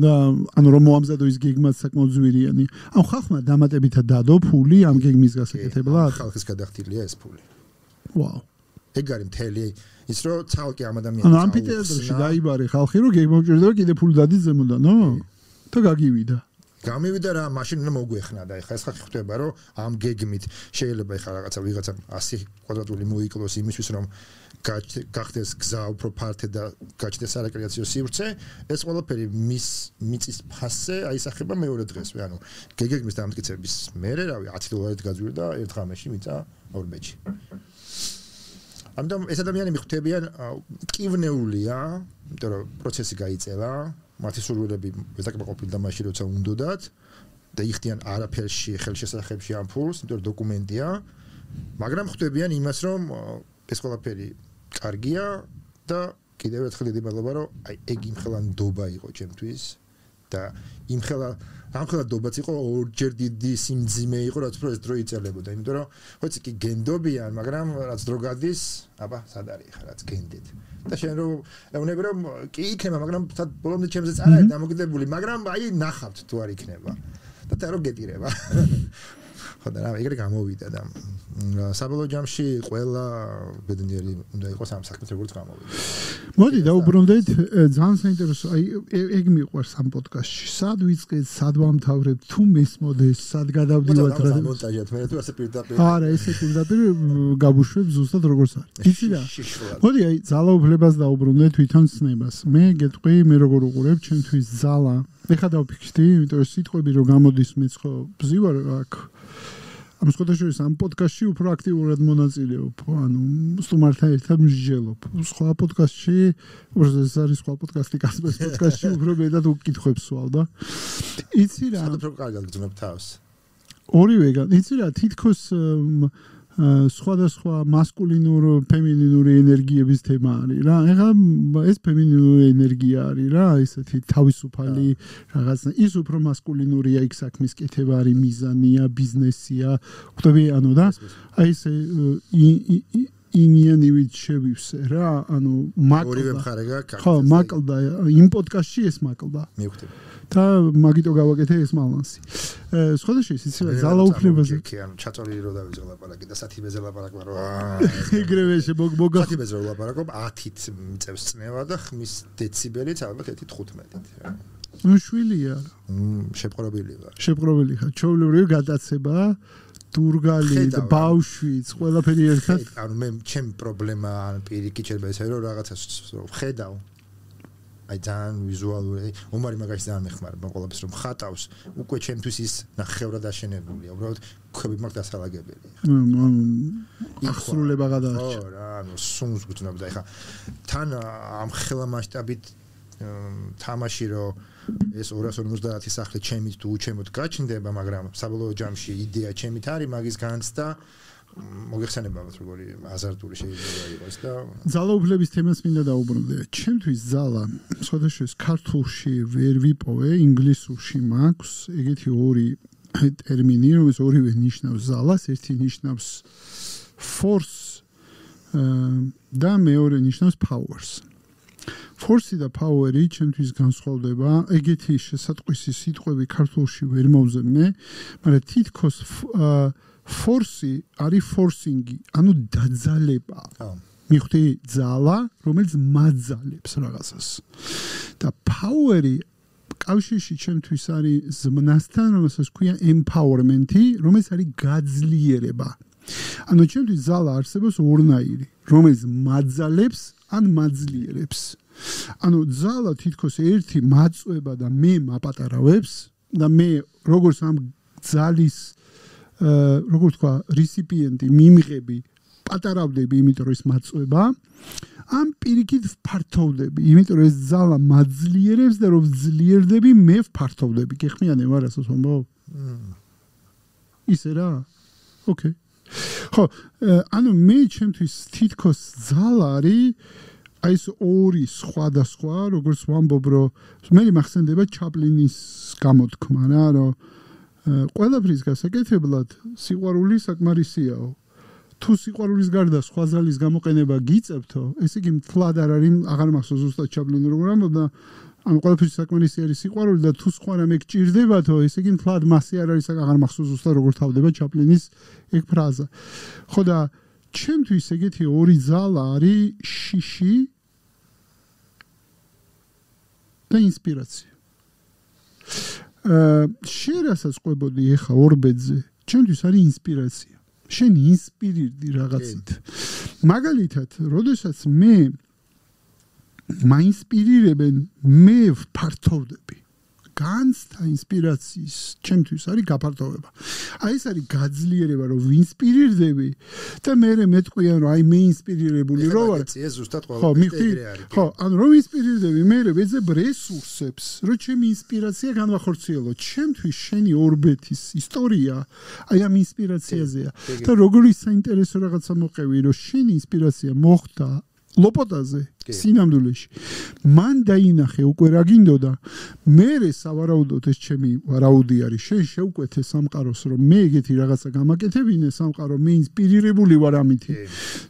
და ანუ რომ მოამზადო ის გეგმაც საკმაოდ ზვირიანი. ანუ ხალხმა დამატებითად დადო ფული ამ გეგმის გასაკეთებლად. ხალხის გადახდილია ეს ფული. ვაუ. ეგ არის მთელი ის რომ ცალკე ამ ადამიანს ანუ ამფითეატრში დაიბარე ხალხი რომ გეგმა უჭირდება კიდე ფული დადის ზემოდან, ნო? და გაგივიდა. გამივიდა რა, მაშინ უნდა მოგვეხნა და ეხლა ეს ხალხი ხვდება რომ ამ გეგმით შეიძლება ეხლა რაღაცა ვიღაცა 100 კვადრატული მოიკლოს იმისთვის რომ გახდეს გზა უფრო ფართე და გაჩნდეს არაკრეაციო სივრცე, ეს ყველაფერი მის მიწის ფასზე აისახება მეორე დღესვე, ანუ გეგმის დამტკიცების მერე, რავი, 10 დოლარით გაძვირდა ერთ ღამეში მიწა ორბეთში. ამიტომ ეს ადამიანები ხვდებიან მტკივნეულია, იმიტომ რომ პროცესი გაიწევა, მათი სურვილები ვეზაკმაყოფილდა მაშინ როცა უნდოდათ და იხდიან არაფერში ხელშესახებში ამ ფულს, იმიტომ რომ დოკუმენტია, მაგრამ ხვდებიან იმას, რომ ეს ყველაფერი კარგია და კიდევ ერთხელ დიდი მადლობა, რომ აი ეგ იმხელა ნდობა იყო ჩემთვის და ამხელა დობაც იყო ორჯერ დიდი სიმძიმე იყო რაც უფრო ეს დრო იწელებოდა იმიტომ რომ ხოც კი გენდობიან მაგრამ რაც დრო გადის აბა სად არის ხა რაც გენდით და შენ რომ ეუბნები რომ კი იქნება მაგრამ ბოლომდე ჩემზე წარაა დამოკიდებული მაგრამ აი ნახავთ თუ არ იქნება და რო გეტირება ხო და რა ეგრე გამოვიდა და საბოლოო ჯამში ყველა ბედნიერი უნდა იყოს ამ საქმეს როგორც გამოვიდა მოდი დაუბრუნდეთ ძალიან საინტერესო აი ეგ მიყვარს ამ პოდკასტში სად ვიწყეთ სად ვამთავრებთ თუ მესმოდეს სად გადავდივართ რა მონტაჟად მე თუ ასე პირდაპირ არა ესე პირდაპირ გაბუშვებ ზუსტად როგორც არის იცი რა მოდი აი ძალაუფლებას დაუბრუნდეთ თვითონ ცნებას მე გეტყვი მე როგორ უყურებ ჩემთვის ძალა ეხა დავფიქრდი იმიტომ რომ სიტყვები რომ გამოდის მეც ხო ბზივარ აქ ამ სკოტაშორის ამ პოდკასტში უფრო აქტიურად მონაწილეობ, ანუ სტუმართან ერთად მსჯელობ. სხვა პოდკასტში, უბრალოდ არის სხვა პოდკასტი, კასპერს პოდკასტში უფრო მეტად უკითხებს ვსვავ და იცი რა. სადაც კარგად გძნობ თავს. ორივე, იცი რა, თითქოს სხვადასხვა მასკულინურ, ფემინინური ენერგიების თემა არის რა. ეხლა ეს ფემინინური ენერგია არის რა, ესეთი თავისუფალი რაღაცა. ის უფრო მასკულინურია, იქ საქმის კეთება არის, მიზანია, ბიზნესია. ხვდები, ანუ და აი ეს ინიანივით შევივსე რა, ანუ მაკლდა. ორივე მხარე გაქვს. ხო, მაკლდა, იმ პოდკასტში ეს მაკლდა. მივხვდები. და მაგიტო გავაკეთე ეს ბალანსი. სხვადასხვა იცი რა ძალაუფლებაზე. ანუ ჩაწოლილი რო დავიწყო ლაპარაკი და სათიბეზე ლაპარაკი ვარ. ეგრევე შემოგმოგა. სათიბეზე რო ლაპარაკობ 10-ით მიწევს წნევა და ხმის დეციბელიც ალბათ 1.15-ით რა. ნუ შვილია. შეპყრობილი ვარ. შეპყრობილი ხარ. ჩოვლებრივი გადაცება დურგალი და ბავშვიც ყველაფერი ერთად. ანუ მე ჩემი პრობლემა ან პირიქით შეიძლება ესე რომ რაღაცას ხედავ აი ძალიან ვიზუალური ომარი მაგაში ძალიან მეხმარება ყველაფერს რომ ხატავს უკვე ჩემთვის ის ნახევრად აშენებულია უბრალოდ ქვები მაგ დასალაგებელი ახსრულება გადაარჩა ხო რა ანუ სუნს გძნობ და ეხა თან ამ ხელა მასშტაბით თამაში რომ ეს 250 სახლი ჩემით თუ უჩემოთ გაჩნდება მაგრამ საბოლოო ჯამში იდეა ჩემით არის მაგის განცდა მოგეხსენებათ როგორი აზარტული შეიძლება იყოს და ძალაუფლების თემას მინდა დაუბრუნდე. ჩემთვის ძალა სხვადასხვა ქართულში ვერ ვიპოვე, ინგლისურში მაქვს ეგეთი ორი ტერმინი, რომელიც ორივე ნიშნავს ძალას, ერთი ნიშნავს force და მეორე ნიშნავს powers. Force და power-ი ჩემთვის განსხვავდება, ეგეთი შესატყვისი სიტყვები ქართულში ვერ მოვზემნე, მაგრამ თითქოს force არის forcing-ი, ანუ დაძალება. მიხვდი ძალა, რომელიც მაძალებს რაღაცას. და power-ი კავშირში ჩემთვის არის ზმნასთან, რომელსაც ქვია empowerment-ი, რომელიც არის გაძლიერება. ანუ ჩემთვის ძალა არსებობს ორნაირი, რომელიც მაძალებს ან მაძლიერებს. ანუ ძალა თითქოს ერთი მაწვება და მე მაპატარავებს და მე როგორც ამ ძალის როგორ თქვა რესიპიენტი მიმღები პატარავდები იმიტომ რომ ეს მაწვება ამ პირიქით ვფართოვდები იმიტომ რომ ეს ძალა მაძლიერებს და რომ ძლიერდები მე ვფართოვდები გეხმიანე ვარ ასოს ვამბობ ისე რა ოკეი ხო ანუ მე ჩემთვის თითქოს ძალა არის აი ეს ორი სხვადასხვა როგორც ვამბობ რომ მე მახსენდება ჩაპლინის გამოთქმა რა რომ ყველაფრის გასაკეთებლად სიყვარული საკმარისიაო. თუ სიყვარულის გარდა სხვა ძალის გამოყენება გიწევთო, ესე იგი მთლად არ არის, აღარ მახსოვს ზუსტად ჩაპლინი როგორ ამბობდა, ანუ ყველაფრის საკმარისი არის სიყვარული და თუ სხვა რამე გჭირდებათო, ესე იგი მთლად მასე არ არის, აღარ მახსოვს ზუსტად როგორ თავდება ჩაპლინის ეგ ფრაზა. ხო და ჩემთვის ეგეთი ორი ძალა არის შიში და ინსპირაცია. შენ რასაც ყვებოდი ეხა ორბედზე ჩემთვის არის ინსპირაცია შენ ინსპირირდი რაღაცით მაგალითად როდესაც მე მაინსპირირებენ მე ვფართოვდები განცდა ინსპირაციის ჩემთვის არის გაფართოვება აი ეს არის გაძლიერება რომ ვინსპირირდები და მე მეტყვიან რომ აი მე ინსპირირებული რო ვარ ეს ზუსტად ყველაფერი ეგრე არის ხო ანუ რომ ინსპირირდები მე ვეძებ რესურსებს რომ ჩემი ინსპირაცია განვახორციელო ჩემთვის შენი ორბეთის ისტორია აი ამ ინსპირაციაზეა და როგორი საინტერესო რაღაცა მოყევი რომ შენი ინსპირაცია მოხდა ლოპოტაზე სინამდვილეში მან დაინახე უკვე რა გინდოდა მე სავარაუდოდ ეს ჩემი ვარაუდი არის შენ შევკვეთე სამყაროს რომ მე ეგეთი რაღაცა გამაკეთებინე სამყარო მე ინსპირირებული ვარ ამითი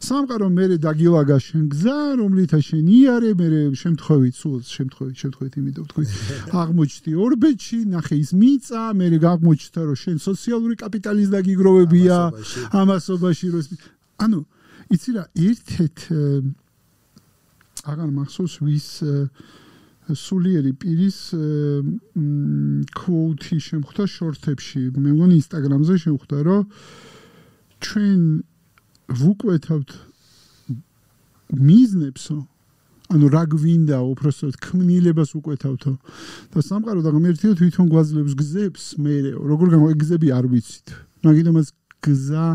სამყარო მე დაგილაგა შენ გზა რომლითაც შენ იარე მე შემთხვევით სულ შემთხვევით იმიტომ თქვი აღმოჩნდი ორბეთში ნახე ის მიწა მე აღმოჩნდა რომ შენ სოციალური კაპიტალის დაგიგროვებია ამასობაში რომ ანუ იცი რა ერთ-ერთ აღარ მახსოვს ვის სულიერი პირის quote-ი შემხვდა შორთებში მე მგონი ინსტაგრამზე შემხვდა რომ ჩვენ ვუკვეთავთ მიზნებსო ანუ რა გვინდა უბრალოდ ქმნილებას უკვეთავთო და სამყარო და ღმერთიო თვითონ გვაძლევს გზებს მე როგორ გზები არ ვიცით მაგიტომ ეს გზა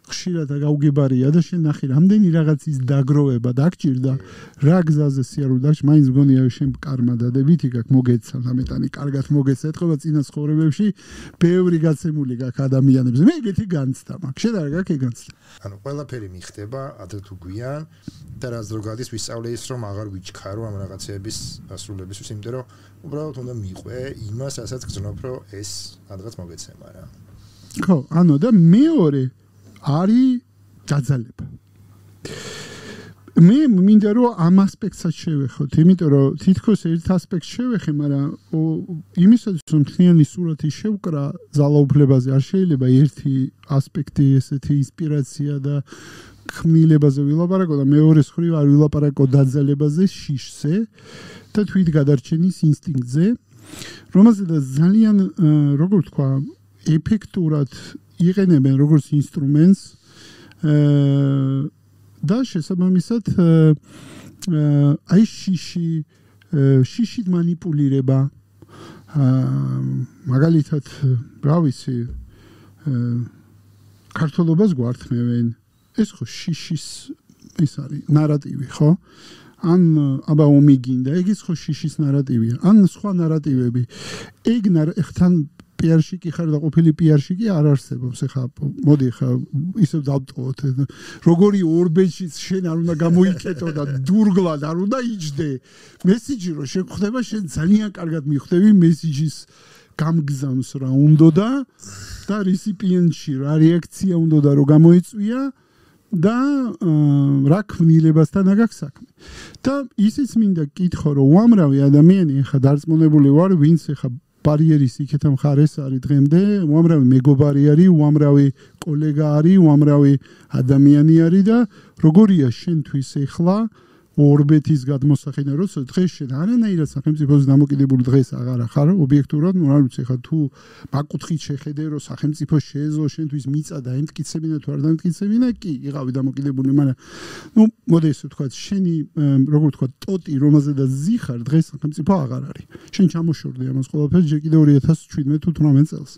ხშირად გაუგებარია და შენ ნახე რამდენი რაღაცის დაგროვება დაგჭირდა რა გზაზე სიარული დაგჭირდა მაინც მგონია შენ კარმა დადებითი გაქვს მოგეცა ამეტანი კარგად მოგეცა ეთქობა წინა ცხოვრებებში ბევრი გაცემული გაქვს ადამიანებს მე ეგეთი განცდა მაქვს შენ არ გაქვს ეგ განცდა ანუ ყველაფერი მიხდება ადრე თუ გვიან და რაც რო გადის ვისწავლე ის რომ აღარ ვიჩქარო ამ რაღაცების ასრულებისთვის იმიტომ რომ უბრალოდ უნდა მიყვე იმას რასაც გძნობ რომ ეს რაღაც მოგეცემა რა ხო ანუ და მეორე არის დაძალება. მე მინდა რომ ამ ასპექტსაც შევეხოთ, იმიტომ რომ თითქოს ერთ ასპექტს შევეხე, მაგრამ იმისაც რომ თლიანი სურათი შევკრა ძალაუფლებაზე არ შეიძლება ერთი ასპექტი ესეთი ინსპირაცია და ქმნილებაზე ვილაპარაკო და მეორეს მხრივ არ ვილაპარაკო დაძალებაზე, შიშზე და თვით გადარჩენის ინსტინქტზე, რომელზედაც ძალიან როგორ თქვა, ეფექტურად იყენებენ როგორც ინსტრუმენტს და შესაბამისად აი შიშით მანიპულირება მაგალითად რა ვიცი ქართულობას გვართმევენ ეს ხო შიშის ეს არის ნარატივი ხო ან აბა ომიგინდა ეგ ის ხო შიშის ნარატივია ან სხვა ნარატივები ეგ ეხთან პიარშიკი ხარ და ყოფილი პიარშიკი არ არსებობს ეხა მოდი ხა ისევ დავტოვოთ როგორი ორბეჯი შენ არ უნდა გამოიკეტო და დურგლად არ უნდა იჯდე მესიჯი რომ შეგხვდება შენ ძალიან კარგად მიხვდები მესიჯის გამგზავნს რა უნდა და რესიპიენტში რა რეაქცია უნდა რომ გამოიწვია და რა ქმნილებასთან აქვს საქმე და ისიც მინდა კითხო რომ უამრავი ადამიანი ეხა დარწმუნებული ვარ ვინც ეხა ბარიერის იქეთა მხარეს არის დღემდე, უამრავი მეგობარი არის, უამრავი კოლეგა არის, უამრავი ადამიანი არის და როგორია შენთვის ეხლა ორბეთის გადმოსახედა, როცა დღეს შენ არანაირად სახელმწიფოს დამოკიდებული დღეს აღარ ახარ, ობიექტურად, ну, არ ვიცი, ხა თუ მაკუთხით შეხედე, რომ სახელმწიფო შეეძლო შენთვის მიწა და ემტკიცებინა თუ არ დამტკიცებინა, კი, იყავი დამოკიდებული, მაგრამ ну, მოდი ესე ვთქვა, შენი, როგორ ვთქვა, ტოტი, რომელზედაც ზიხარ, დღეს სახელმწიფო აღარ არის. შენ ჩამოშორდი ამას ყველაფერს ჯერ კიდევ 2017 თუ 18 წელს.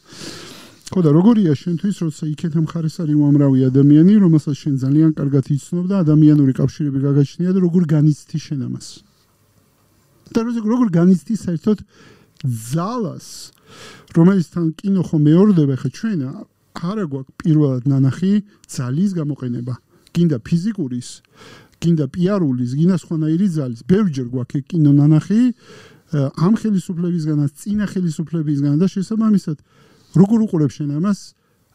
ხო და როგორია შენთვის, როცა იქეთა მხარეს არის უამრავი ადამიანი, რომელსაც შენ ძალიან კარგად იცნობ და ადამიანური კავშირები გაგაჩნია და როგორ განიცდი შენ ამას. და როგორ განიცდი საერთოდ ძალას, რომელიცთან კინო ხომ მეორდება, ხა ჩვენ არა გვაქვს პირველად ნანახი ძალის გამოყენება. გინდა ფიზიკურის, გინდა პიარულის, გინდა სხვანაირი ძალის. ბევრჯერ გვაქვს კინო ნანახი ამ ხელისუფლებისგანაც, წინა ხელისუფლებისგან და შესაბამისად როგორ უყურებ შენ ამას?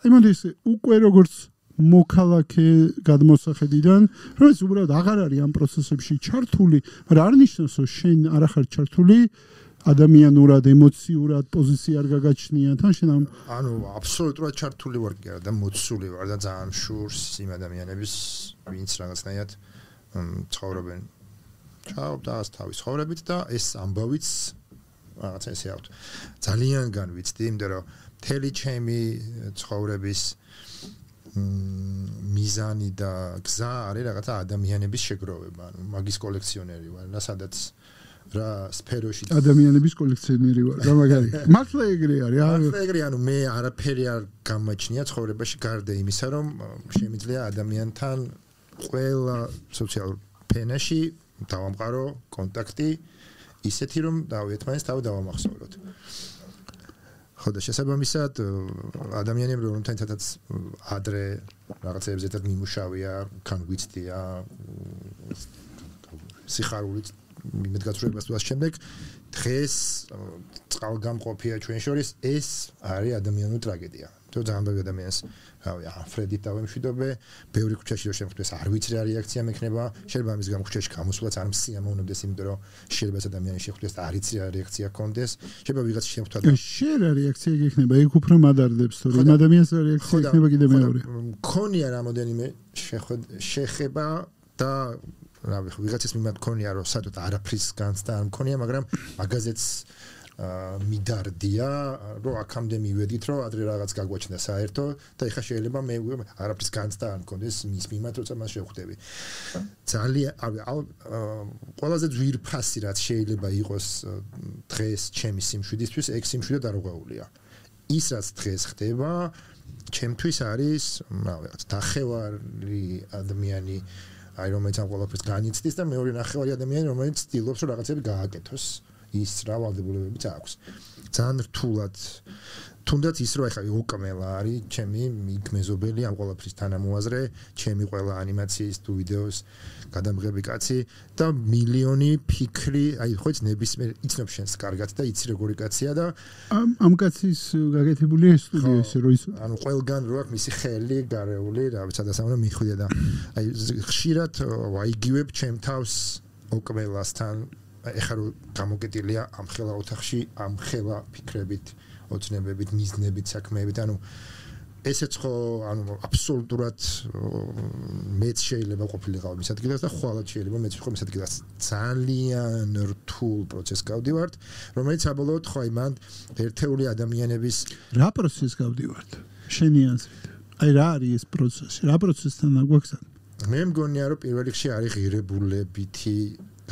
აი მოდი ესე უკვე როგორც მოქალაქე გადმოსახედიდან, რომელიც უბრალოდ აღარ არის ამ პროცესებში ჩართული, მაგრამ არ ნიშნავს, რომ შენ არ ახარ ჩართული ადამიანურად, ემოციურად, პოზიცია არ გაგაჩნია, თან შენ ანუ აბსოლუტურად ჩართული ვარ კი არა და მოცული ვარ და ძალიან შურს იმ ადამიანების, ვინც რაღაცნაირად ცხოვრობენ. ჩაობდა თავის ცხოვრებით და ეს ამბავიც რაღაცა ესე აქვს. ძალიან განვიცდი, იმიტომ რომ მთელი ჩემი ცხოვრების მიზანი და გზა არის რაღაცა ადამიანების შეგროვება. ანუ მაგის კოლექციონერი ვარ და სადაც რა სფეროში ადამიანების კოლექციონერი ვარ. რა მაგარი. მართლა ეგრე არის. მართლა ეგრე, ანუ მე არაფერი არ გამაჩნია ცხოვრებაში გარდა იმისა, რომ შემიძლია ადამიანთან ყველა სოციალურ ფენაში დავამყარო კონტაქტი ისეთი რომ დავეთმანეს თავი დავამახსოვროთ. ხო და შესაბამისად ადამიანები რომელთანაც ადრე რაღაცებზე ერთად მიმუშავია, კან გვიცდია სიხარულით იმედგაცრუებას თუ ამ შემდეგ დღეს წყალგამყოფია ჩვენ შორის ეს არის ადამიანური ტრაგედია. თუ ძალიან ბევრი ადამიანს რავი ფრედით დავემშვიდობე, ბევრი ქუჩაში რო შემხვდეს არ ვიცი რა რეაქცია მექნება, შეიძლება ამის გამო ქუჩაში გამოსვლაც არ მსიამოვნებდეს, იმიტომ რომ შეიძლება ეს ადამიანი შეხვდეს და არ იცი რა რეაქცია ქონდეს, შეიძლება ვიღაც შეხვდა და შენ რა რეაქცია გექნება, იქ უფრო მადარდებს თორე იმ ადამიანს რა რეაქცია ექნება კიდე მეორე. მქონია რამოდენიმე შეხება და რავი ვიღაცის მიმართ მქონია რომ სადოთ არაფრის განცდა არ მქონია, მაგრამ მაგაზეც მიდარდია რომ აქამდე მივედით რომ ადრე რაღაც გაგვაჩნდა საერთო და ეხლა შეიძლება მე არაფრის განცდა არ მქონდეს მის მიმართ როცა მას შევხვდები. ძალიან ყველაზე ძვირფასი რაც შეიძლება იყოს დღეს ჩემი სიმშვიდისთვის ეგ სიმშვიდე დარღვეულია. ის რაც დღეს ხდება ჩემთვის არის რაღაც დახევარი ადამიანი აი რომელიც ამ ყველაფერს განიცდის და მეორე ნახევარი ადამიანი რომელიც ცდილობს რომ რაღაცები გააკეთოს ის რა ვალდებულებებიც აქვს. ძალიან რთულად თუნდაც ის რომ ეხლა უკმელა არის ჩემი მიგმეზობელი ამ ყველაფრის თანამოაზრე, ჩემი ყველა ანიმაციის თუ ვიდეოს გადამღები კაცი და მილიონი ფიქრი, აი ხო იცი ნებისმიერ იცნობ შენს კარგად და იცი როგორი კაცია და ამ კაცის გაკეთებულია სტუდია ისე რომ ის ანუ ყველგან რო აქვს მისი ხელი გარეული, რა ვიცი სადასამრო მიხვიდე და აი ხშირად ვაიგივებ ჩემ თავს უკმელასთან ეხლა რომ გამოკეტილია ამ ხელა ოთახში ამ ხელა ფიქრებით ოცნებებით მიზნებით საქმეებით ანუ ესეც ხო ანუ აბსოლუტურად მეც შეიძლება ყოფილიყავ მის ადგილას და ხვალად შეიძლება მეც ვიყო მის ადგილას ძალიან რთულ პროცესს გავდივართ რომელიც საბოლოოდ ხო აი მან ერთეული ადამიანების რა პროცესს გავდივართ შენი აზრით აი რა არის ეს პროცესი რა პროცესთან აგვაქვს მე მგონია რომ პირველ რიგში არის ღირებულებითი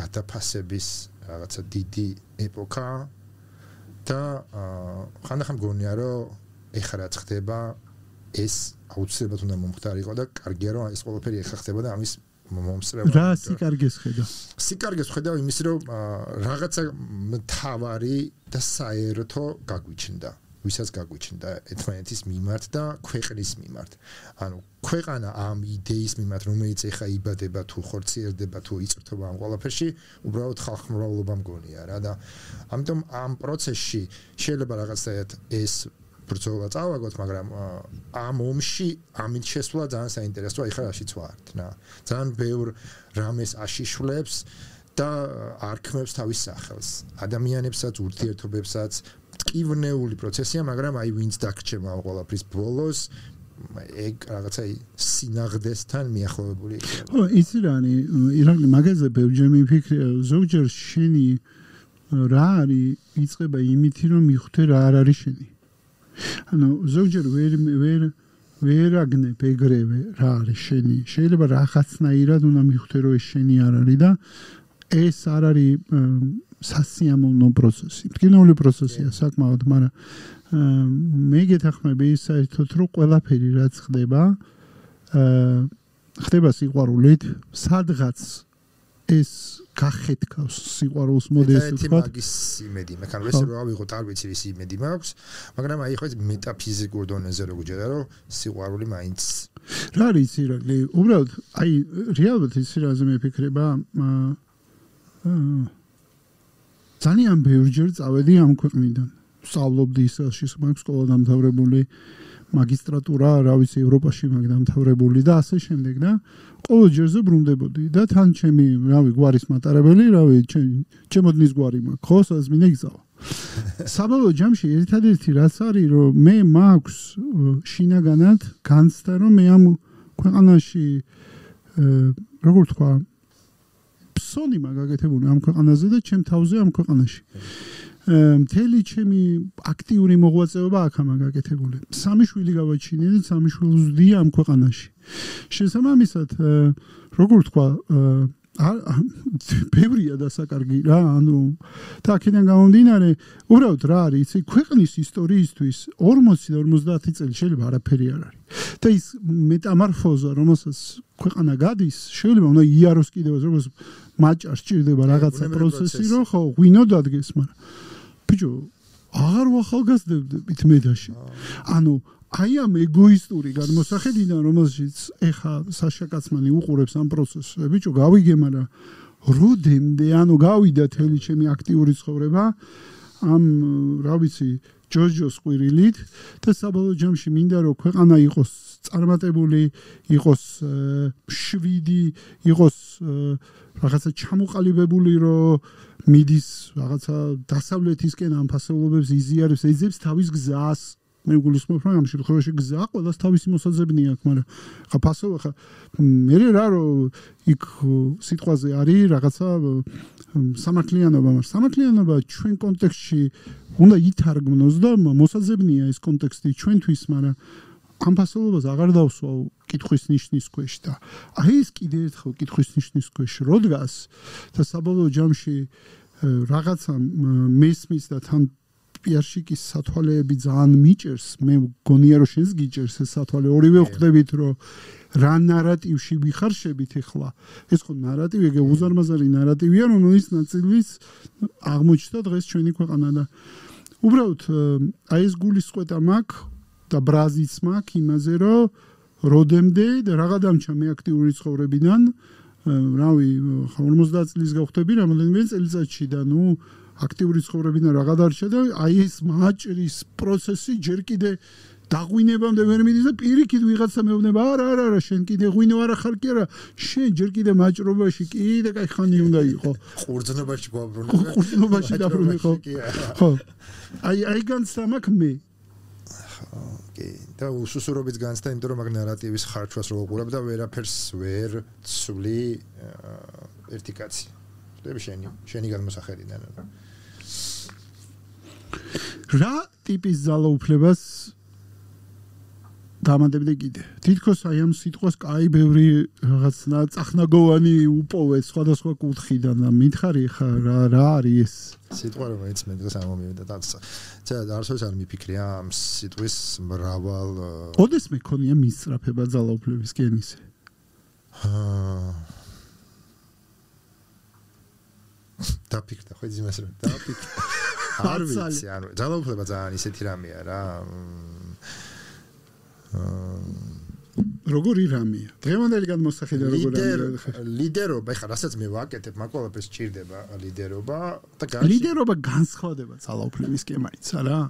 გადაფასების რაღაცა დიდი ეპოქა და ხანდახან მგონია რომ ეხლა რაც ხდება ეს აუცილებლად უნდა მომხდარიყო და კარგია რომ ეს ყველაფერი ეხლა ხდება და ამის მომსწრება რა სიკარგეს ხედა სიკარგეს ხედა იმის რომ რაღაცა მთავარი და საერთო გაგვიჩნდა ვისაც გაგვიჩნდა ერთმანეთის მიმართ და ქვეყნის მიმართ. ანუ ქვეყანა ამ იდეის მიმართ, რომელიც ეხა იბადება თუ ხორციელდება თუ იწრთობა ამ ყველაფერში, უბრალოდ ხალხმრავლობა მგონია რა და ამიტომ ამ პროცესში შეიძლება რაღაცაად ეს ბრძოლა წავაგოთ, მაგრამ ამ ომში ამით შესვლა ძალიან საინტერესოა, ეხლა რაშიც ვართ რა. ძალიან ბევრ რამეს აშიშვლებს და არქმევს თავის სახელს. ადამიანებსაც, ურთიერთობებსაც ტკივნეული პროცესია, მაგრამ აი ვინც დაგრჩება ამ ყველაფრის ბოლოს, ეგ რაღაცა სინაღდესთან მიახლოვებული იქნება. ხო, იცი რა არის, ირაკლი მაგაზე ბევრჯერ მიფიქრია, ზოგჯერ შენი რა არის იწყება იმითი, რომ მიხვდე რა არ არის შენი. ანუ ზოგჯერ ვერ აგნებ ეგრევე რა არის შენი. შეიძლება რაღაცნაირად უნდა მიხვდე, რომ ეს შენი არ არის და ეს არ არის სასიამოვნო პროცესი. ტკივნეული პროცესია საკმაოდ, მაგრამ მე გეთახმები საერთოდ რომ ყველაფერი რაც ხდება, ხდება სიყვარულით, სადღაც ეს გახეთქავს სიყვარულს მოდესს ვთქვა. მაგის იმედი, მაგრამ ეს რა ვიღოთ, არ ვიცი ის იმედი მაქვს, მაგრამ აი ხო ეს მეტაფიზიკურ დონეზე რო გჯერა, რომ სიყვარული მაინც რა არის ირაკლი, უბრალოდ აი რეალურად ის რაზე მეფიქრება ძალიან ბევრჯერ წავედი ამ ქვეყნიდან. სწავლობდი ისრაელში, მაქვს სკოლა დამთავრებული, მაგისტრატურა, რა ვიცი, ევროპაში მაქვს დამთავრებული და ასე შემდეგ და ყოველ ჯერზე ბრუნდებოდი და თან ჩემი, რავი, გვარის მატარებელი, რავი, ჩემოდნის გვარი მაქვს, ხო, სადაც მინდა იგზავა. საბოლოო ჯამში ერთადერთი რაც არის, რომ მე მაქვს შინაგანად განცდა, რომ მე ამ ქვეყანაში როგორ თქვა სონი მაგაგეთებული ამ ქვეყანაზე და ჩემ თავზე ამ ქვეყანაში. მთელი ჩემი აქტიური მოღვაწეობა აქ მაგაკეთებული. 3 შვილი გავაჩინე და 3 შვილს ვზდი ამ ქვეყანაში. შესაბამისად, როგორ თქვა, ბევრია დასაკარგი რა, ანუ და აქედან გამომდინარე, უბრალოდ რა არის, იცი, ქვეყნის ისტორიისთვის 40-50 წელი შეიძლება არაფერი არ არის. და ის მეტამორფოზა, რომელსაც ქვეყანა გადის, შეიძლება უნდა იაროს კიდევ როგორც მაჭარს ჭირდება რაღაცა პროცესი, რომ ხო, ღვინო დადგეს, მაგრამ ბიჭო, აღარ ვახალგაზრდებით მედაში. ანუ აი ამ ეგოისტური გადმოსახედიდან, რომელშიც ეხა საშა კაცმანი უყურებს ამ პროცესს, ბიჭო, გავიგე, მაგრამ როდემდე ანუ გავიდა თელი ჩემი აქტიური ცხოვრება ამ რა ვიცი ჯოჯოს ყვირილით და საბოლოო ჯამში მინდა რომ ქვეყანა იყოს წარმატებული იყოს შვიდი იყოს რაღაცა ჩამოყალიბებული რომ მიდის რაღაცა დასავლეთისკენ ამ ფასეულობებს იზიარებს ეძებს თავის გზას მე გულისხმობ რომ ამ შემთხვევაში გზა ყველას თავისი მოსაძებნი აქვს მაგრამ ხა ფასეულობა ხა მე რა რომ იქ სიტყვაზე არის რაღაცა სამართლიანობა მაგრამ სამართლიანობა ჩვენ კონტექსტში უნდა ითარგმნოს და მოსაძებნია ეს კონტექსტი ჩვენთვის მაგრამ ამ ფასეულობას აღარ დავსვავ კითხვის ნიშნის ქვეშ და აი ეს კიდე ერთხელ კითხვის ნიშნის ქვეშ რო დგას და საბოლოო ჯამში რაღაცა მესმის და თან პიარშიკის სათვალეები ძალიან მიჭერს მე გონია რომ შენს გიჭერს ეს სათვალე ორივე ხვდებით რომ რა ნარატივში ვიხარშებით ახლა ეს ხო ნარატივი ეგ უზარმაზარი ნარატივია რომელიც ნაწილის აღმოჩნდა დღეს ჩვენი ქვეყანა და უბრალოდ აი ეს გულისწყეთა მაქვს და ბრაზიც მაქვს იმაზე რომ როდემდე და რაღა დამჩა მე აქტიური ცხოვრებიდან რავი 50 წლის გავხდები რამოდენიმე წელიწადში და ნუ აქტიური ცხოვრებიდან რაღა დარჩა და აი ეს მაჭრის პროცესი ჯერ კიდე დაღვინებამდე ვერ მიდის და პირიქით ვიღაცა მეუბნება არა შენ კიდე ღვინო არა ხარ კი არა შენ ჯერ კიდე მაჭრობაში კიდე კაი ხანი უნდა იყო ყურძნობაში გვაბრუნე ყურძნობაში დაბრუნე ხო აი განცდა მაქვს მე და უსუსურობით განცდა იმიტომ რომ მაგ ნარატივის ხარჯვას რო უყურებ და ვერაფერს ვერ ცვლი ერთი კაცი ხდები შენი გადმოსახედიდან რა ტიპის ძალაუფლებას დამატებდი კიდე თითქოს აი ამ სიტყვას კაი ბევრი რაღაცა წახნაგოვანი უპოვე სხვადასხვა კუთხიდან და მითხარი ხა რა არის ეს სიტყვა რომელიც მე დღეს ამომივიდა და არასოდეს არ მიფიქრია ამ სიტყვის მრავალ ოდეს მე ქონია მისწრაფება ძალაუფლების გენისე დაფიქრდა ხო იმას რომ დაფიქრდა არ ვიცი ანუ ძალაუფლება ძალიან ისეთი რამეა რა როგორი რამეა დღევანდელი გადმოსახედა როგორ რამეა ლიდერობა ეხლა რასაც მე ვაკეთებ მაგ ყველაფერს ჭირდება ლიდერობა და ლიდერობა განსხვავდება ძალაუფლებისკენ მაინც არა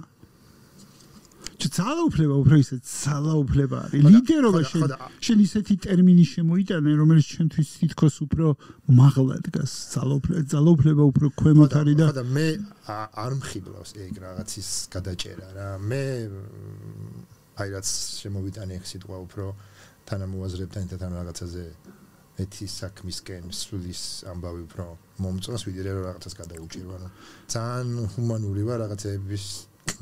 ძალაუფლება უფრო ისე ძალაუფლება არის ლიდერობა შენ ისეთი ტერმინი შემოიტანე რომელიც ჩვენთვის თითქოს უფრო მაღლა დგას ძალაუფლება უფრო ქვემოთ არის და მე არ მხიბლავს ეგ რაღაცის გადაჭერა რა მე აი რაც შემოვიტანე ეგ სიტყვა უფრო თანამოაზრებთან ერთად რაღაცაზე ეთი საქმისკენ სულის ამბავი უფრო მომწონს ვიდრე რომ რაღაცას გადაუჭირო ანუ ძალიან ჰუმანური ვარ რაღაცების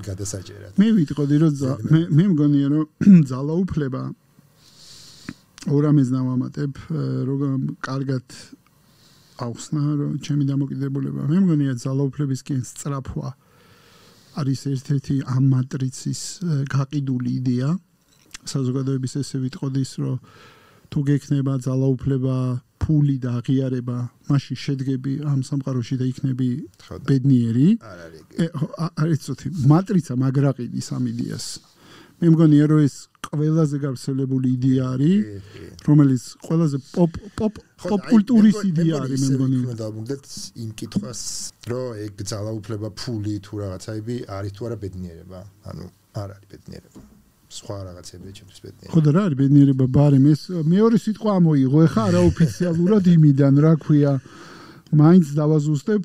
გადასაჭერად მე ვიტყოდი რომ მე მგონია რომ ძალაუფლება ორ ამას დავამატებ რომ კარგად ახსნა რომ ჩემი დამოკიდებულება მე მგონია ძალაუფლებისკენ სწრაფვა არის ერთ-ერთი ამ მატრიცის გაყიდული იდეა საზოგადოების ესე ვიტყოდის რომ თუ გექნება ძალაუფლება ფული და აღიარება მაშინ შედგები ამ სამყაროში და იქნები ბედნიერი არის ცოტი მატრიცა მაგრაყიდის ამ იდეას მე მგონია რომ ეს ყველაზე გავრცელებული იდეა არის რომელიც ყველაზე პოპ კულტურის იდეა არის მე მგონია უნდა დავუგდეთ იმ კითხვას რომ ეგ ძალაუფლება ფული თუ რაღაცაები არის თუ არა ბედნიერება ანუ არ არის ბედნიერება სხვა რაღაცებია ჩემთვის ბედნიერება ხო და რა არის ბედნიერება ბარემ ეს მეორე სიტყვა ამოიღო ეხა არაოფიციალურად იმიდან რა ქვია მაინც დავაზუსტებ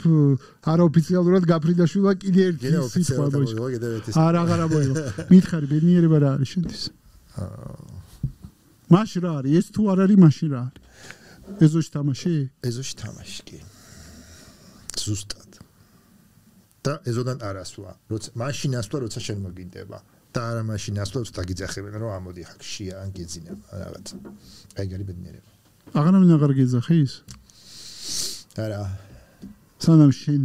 არაოფიციალურად გაფრიდაშვილა კიდე ერთი სიტყვა არა აღარ ამოიღო მითხარი ბედნიერება რა არის შენთვის მაშინ რა არის ეს თუ არ არის მაშინ რა არის ეზოში თამაში კი ზუსტად და ეზოდან არასვლა როცა მაშინ ასვლა როცა შენ მოგინდება და არა მაშინ ასვლა როცა გიძახებენ რომ ამოდი ხა ხშია ან გეძინება რაღაც აი გარი ბედნიერება აღარ გეძახის არა სანამ შენ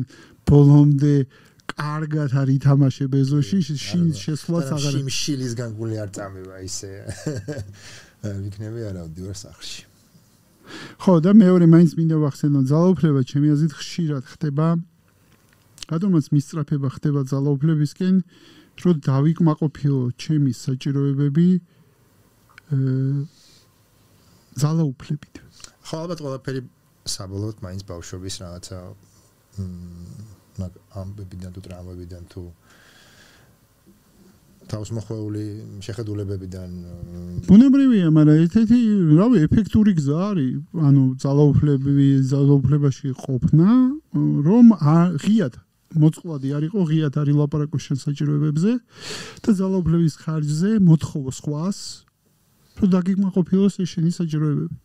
ბოლომდე კარგად არ ითამაშებ ეზოში შესვლაც აღარ შილისგან გული არ წამება ისე ვიქნები არა ვდივარ სახლში ხო და მეორე მაინც მინდა ვახსენო ძალაუფლება ჩემი აზრით ხშირად ხდება რადგანაც მისწრაფება ხდება ძალაუფლებისკენ რომ დავიკმაყოფილო ჩემი საჭიროებები ძალაუფლებით ხო ალბათ ყველაფერი საბოლოოდ მაინც ბავშვობის რაღაცა ამბებიდან თუ ტრამვებიდან თუ თავისმოხვეული შეხედულებებიდან ბუნებრივია, მაგრამ ერთ-ერთი რავი ეფექტური გზა არის, ანუ ძალაუფლებაში ყოფნა, რომ ღიად მოწყვლადი არ იყო, ღიად არის ლაპარაკოს შენ საჭიროებებზე და ძალაუფლების ხარჯზე მოთხოვო სხვას, რომ დაგიკმაყოფილოს ეს შენი საჭიროებები.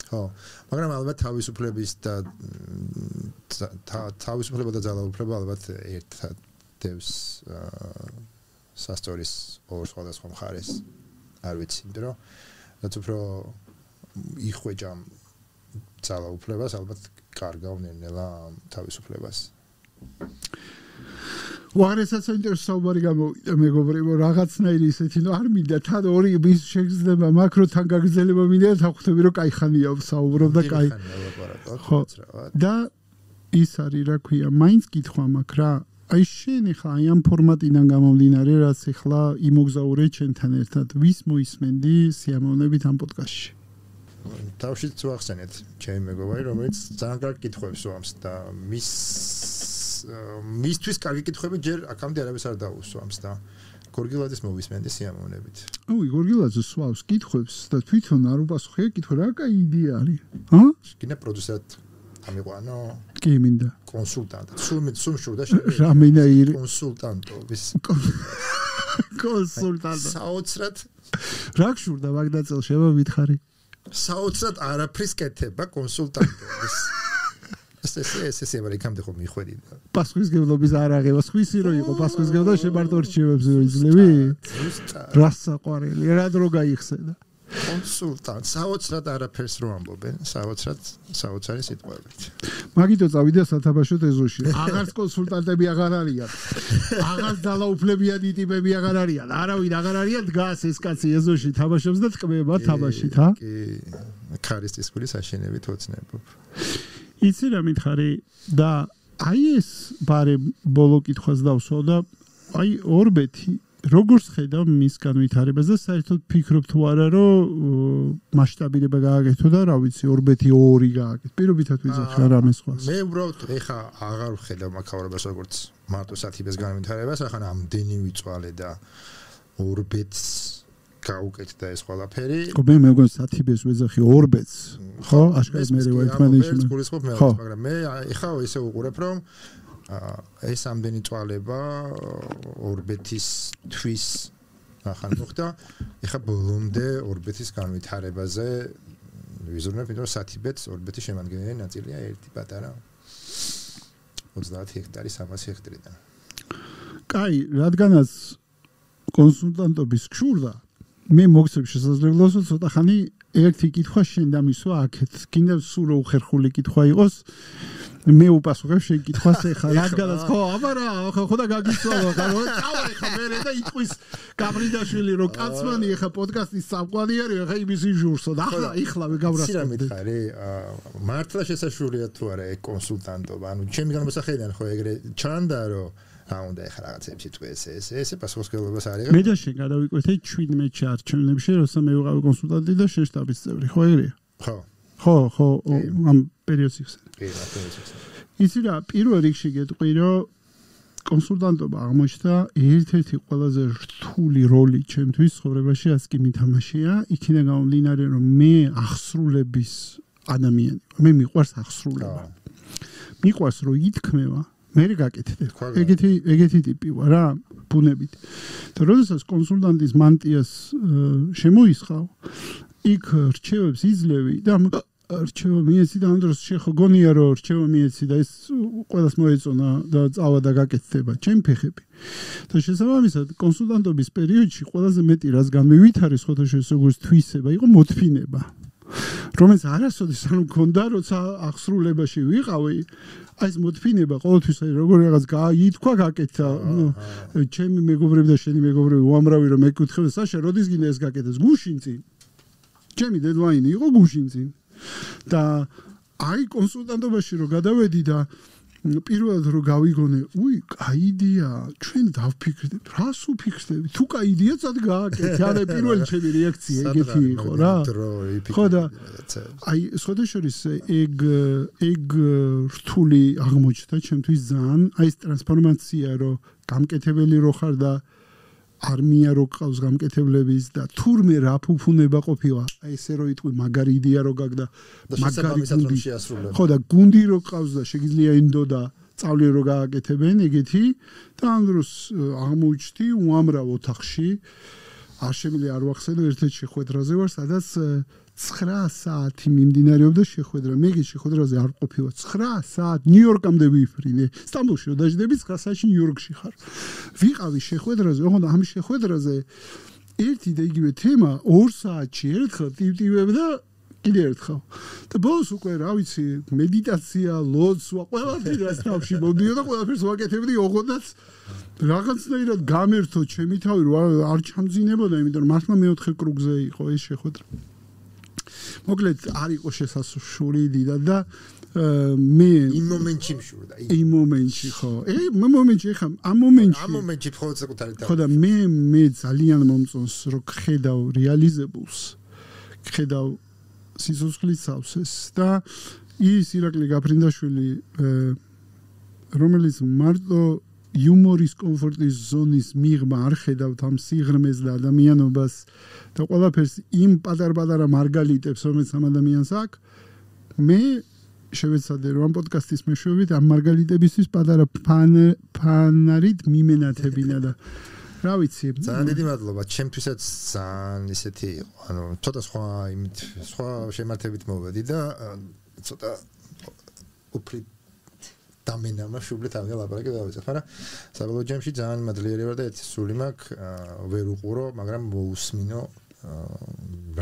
ხო, მაგრამ ალბათ თავისუფლების და თავისუფლება და ძალაუფლება ალბათ ერთად დევს სასწორის ორ სხვადასხვა მხარეს არ ვიცი, იმიტომ რომ რაც უფრო იხვეჭა ძალაუფლებას, ალბათ კარგავ ნელ-ნელა თავისუფლებას. ვაღარესაც საინტერესო საუბარი გამოვიდა მეგობრებო, რაღაცნაირი ისეთი, არ მინდა თან ორი ის შეგრძნება მაქრო თან გაგრძელება მინდა და ხვდები რომ кай ხანია საუბრობ და кай. ხო. და ის არის რა ქვია, მაინც კითხვა მაქვს რა. აი შენ ხა აი ამ ფორმატიდან გამომდინარე, რაც ახლა იმოგზაურე ჩვენთან ერთად, ვის მოისმენდი სიამოვნებით ამ პოდკასტში? თავშიც ვახსენეთ, ჩემი მეგობარი, რომელიც ძალიან კარგი კითხვებს უამს და მისთვის კარგი კითხვები ჯერ აქამდე არაფერს არ დაუსვამს და გორგილაძეს მოვისმენდი სიამოვნებით. გორგილაძე სვავს კითხვებს და თვითონ არ უპასუხე კითხვა რა კაი იდეა არის. ჰა? გინდა პროდიუსერად ამიყვანო? კი მინდა. კონსულტანტად. სულ შურდა რამენაირი კონსულტანტობის. კონსულტანტ. საოცრად რა გშურდა მაგდაწელ შევა მითხარი? საოცრად არაფრის კეთება კონსულტანტობის. ეს ამერიკამდე ხომ მიხვედი და პასუხისგებლობის არ აღება, სხვისი რო იყო პასუხისგებლობა შემარტო რჩევებს რო იძლევი? რა საყვარელი, რა დრო გაიხსენა? კონსულტანტ, საოცრად არაფერს რო ამბობენ, საოცარი სიტყვებით. მაგითო წავიდა სათაბაშოდ ეზოში. აღარც კონსულტანტები აღარ არიან. აღარ ძალაუფლებიანი ტიპები აღარ არიან. არავინ აღარ არიან, დგას ეს კაცი ეზოში თაბაშობს და ტკბება თაბაშით, ჰა? კი, ქარისტის გულის აშენებით ოცნებობ. იცი რა მითხარი და აი ეს ბარე ბოლო კითხვას დავსვავ და აი ორბეთი როგორც ხედავ მის განვითარებას და საერთოდ ფიქრობ თუ არა რომ მასშტაბირება გააკეთო და რა ვიცი ორბეთი 2 გააკეთო პირობითად ვიძახე რა ამის ხვას მე უბრალოდ ეხა აღარ ვხედავ მაქაურებას როგორც მარტო სათიბეს განვითარებას ახლა ამდენი ვიწვალე და ორბეთს გაუკეთდა ეს ყველაფერი. ხო მე მეგონს სათიბეს ვეძახი ორბეთს. ხო? აშკარად მე ვაითმანეში. მაგრამ მე ეხლა ისე უყურებ რომ ეს ამდენი წვალება ორბეთის თვის ახალ მოხდა. ეხლა ბოლომდე ორბეთის განვითარებაზე ვიზრუნებ, იმიტომ რომ სათიბეთს ორბეთის შემადგენელი ნაწილია ერთი პატარა 30 ჰექტარი 300 ჰექტარიდან. კაი, რადგანაც კონსულტანტობის გშურდა მე მოგცემ შესაძლებლობას რომ ცოტა ხანი ერთი კითხვა შენ დამისვა აქეთ. კიდევ სულ უხერხული კითხვა იყოს. მე უპასუხებ შენ კითხვას ეხლა რადგანაც ხო აბარა ხო და გაგიცვალო ხარო წავარ ეხლა მე და იტყვის გაბრიდაშვილი რომ კაცმანი ეხლა პოდკასტის სამყარო არის ეხლა იმის ჟურსო და ახლავე გავრასწორდი. სირა მითხარი მართლა შესაძლებელია თუ არა ეს კონსულტანტობა ანუ ჩემი განმოსახედიდან ხო ეგრე ჩანდა რომ უნდა ეხლა რაღაცებს იტყვეს ეს პასუხისმგებლობას არ იღებს. მე და შენ გადავიკვეთე 17 არჩევნებში როცა მე ვიყავი კონსულტანტი და შენ შტაბის წევრი ხო ეგრეა? ხო ამ პერიოდს იხსენე. იცი რა პირველ რიგში გეტყვი რომ კონსულტანტობა აღმოჩნდა ერთ-ერთი ყველაზე რთული როლი ჩემთვის ცხოვრებაში რაც კი მითამაშია იქიდან გამომდინარე რომ მე აღსრულების ადამიანი მე მიყვარს აღსრულება. მიყვარს რომ ითქმევა მე გაკეთებ. ეგეთი ტიპი ვარ რა ბუნებით. და როდესაც კონსულტანტის მანტიას შემოისხავ იქ რჩევებს იძლევი და რჩევა მიეცი და ამ დროს შეხო გონია რომ რჩევა მიეცი და ეს ყველას მოეწონა და წავა და გაკეთდება ჩემი ფეხები. და შესაბამისად კონსულტანტობის პერიოდში ყველაზე მეტი რაც განმევითარეს ხოთაშორის როგორც თვისება იყო მოთფინება. რომელიც არასოდეს არ მქონდა როცა აღსრულებაში ვიყავი აი ეს მოთფინება ყოველთვის აი როგორ რაღაც გაითქვა გაკეთა ჩემი მეგობრები და შენი მეგობრები უამრავი რომ მეკითხებენ საშა როდის გინდა ეს გაკეთდეს გუშინ წინ ჩემი დედლაინი იყო გუშინ წინ და აი კონსულტანტობაში რომ გადავედი და პირველად რომ გავიგონე, კაი იდეა, ჩვენ დავფიქრდით, რას უფიქრდებით? თუ კაი იდეა წად გააკეთე, არა პირველი ჩემი რეაქცია ეგეთი იყო რა. ხო და აი სხვადასხვა ეგ რთული აღმოჩნდა ჩემთვის ძალიან, აი ეს ტრანსფორმაცია რომ გამკეთებელი რო ხარ და არმია რო ყავს გამკეთებლების და თურმე რა ფუფუნება ყოფილა, აი ესე რო იტყვი მაგარი იდეა რო გაგდა, მაგარი გუნდი შეასრულებ. ხო და გუნდი რო ყავს და შეგიძლია ინდო და წავლი რო გააკეთებენ ეგეთი და ამ დროს აღმოჩნდი უამრავ ოთახში არ შემიძლია არ ვახსენო ერთ-ერთ შეხვედრაზე ვარ, სადაც 9 საათი მიმდინარეობდა შეხვედრა. მე ეს შეხვედრაზე არ ყოფილა 9 საათი ნიუ-იორკამდე ვიფრინე. სტამბოლში რომ დაждები 9 საათში ნიუ-იორკში ხარ. ვიყავი შეხვედრაზე, ოღონდ ამ შეხვედრაზე ერთი და იგივე თემა 2 საათში ერთხელ ტივტივებ და კიდე ერთხელ. და ბოლოს უკვე რა ვიცი, მედიტაცია, ლოცვა, ყველაფერი რაც თავში მომდიოდა, ყველაფერს ვაკეთებდი, ოღონდაც რაღაცნაირად გამერთო ჩემი თავი, რომ არ ჩამძინებოდა, იმიტომ რომ მართლა მეოთხე კრუგზე იყო ეს შეხვედრა. მოკლედ არ იყო შესასრული დიდად და მე იმ მომენტში მშურდა. იმ მომენტში ხო. მომენტში ხა ამ მომენტში ხო საკუთარი ხო და მე ძალიან მომწონს რომ ხედავ რეალიზებულს. ხედავ სიცოცხლის სავსეს და ის ირაკლი გაფრინდაშვილი რომელიც მარტო იუმორის კომფორტის ზონის მიღმა არ ხედავთ ამ სიღრმეს და ადამიანობას და ყველაფერს იმ პატარ-პატარა მარგალიტებს რომელიც ამ ადამიანს აქვს მე შევეცადე რომ ამ პოდკასტის მეშვეობით ამ მარგალიტებისთვის პატარა ფანარით მიმენათებინა და რა ვიცი ძალიან დიდი მადლობა ჩემთვისაც ძალიან ისეთი იყო ანუ ცოტა სხვა შემართებით მოვედი და ცოტა უფრო დამენამა შუბლით ავიღე ლაპარაკი დავიწყე, მაგრამ საბოლოო ჯამში ძალიან მადლიერი ვარ და ერთი სული მაქვს, ვერ უყურო, მაგრამ მოусმინო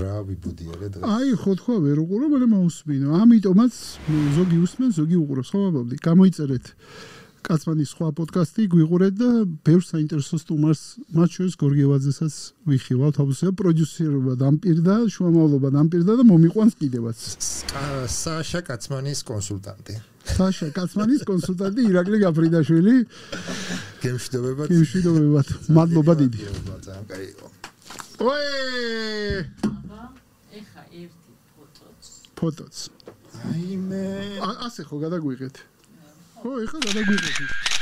რა ვიბუდიარე დღეს. აი, ხო თქვა ვერ უყურო, მაგრამ მოусმინო. ამიტომაც ზოგი უსმენ, ზოგი უყუროს, ხო ბაბდი? გამოიწერეთ კაცმანის სხვა პოდკასტი, გვიყურეთ და ბევრ საინტერესო სტუმარს, მათ შორის გორგევაძესაც ვიხილავთ, აბსოლუტურად პროდიუსერობა დამპირდა, შუამავლობა დამპირდა და მომიყვანს კიდევაც. საშა კაცმანის კონსულტანტი. საშა კაცმანის კონსულტანტი ირაკლი გაფრინდაშვილი. გემშვიდობებად. გემშვიდობებად. მადლობა დიდი. ძალიან კაი იყო. ეხა ერთი ფოტოც. აი მე ასე ხო გადაგვიღეთ. ხო, ეხა გადაგვიღეთ.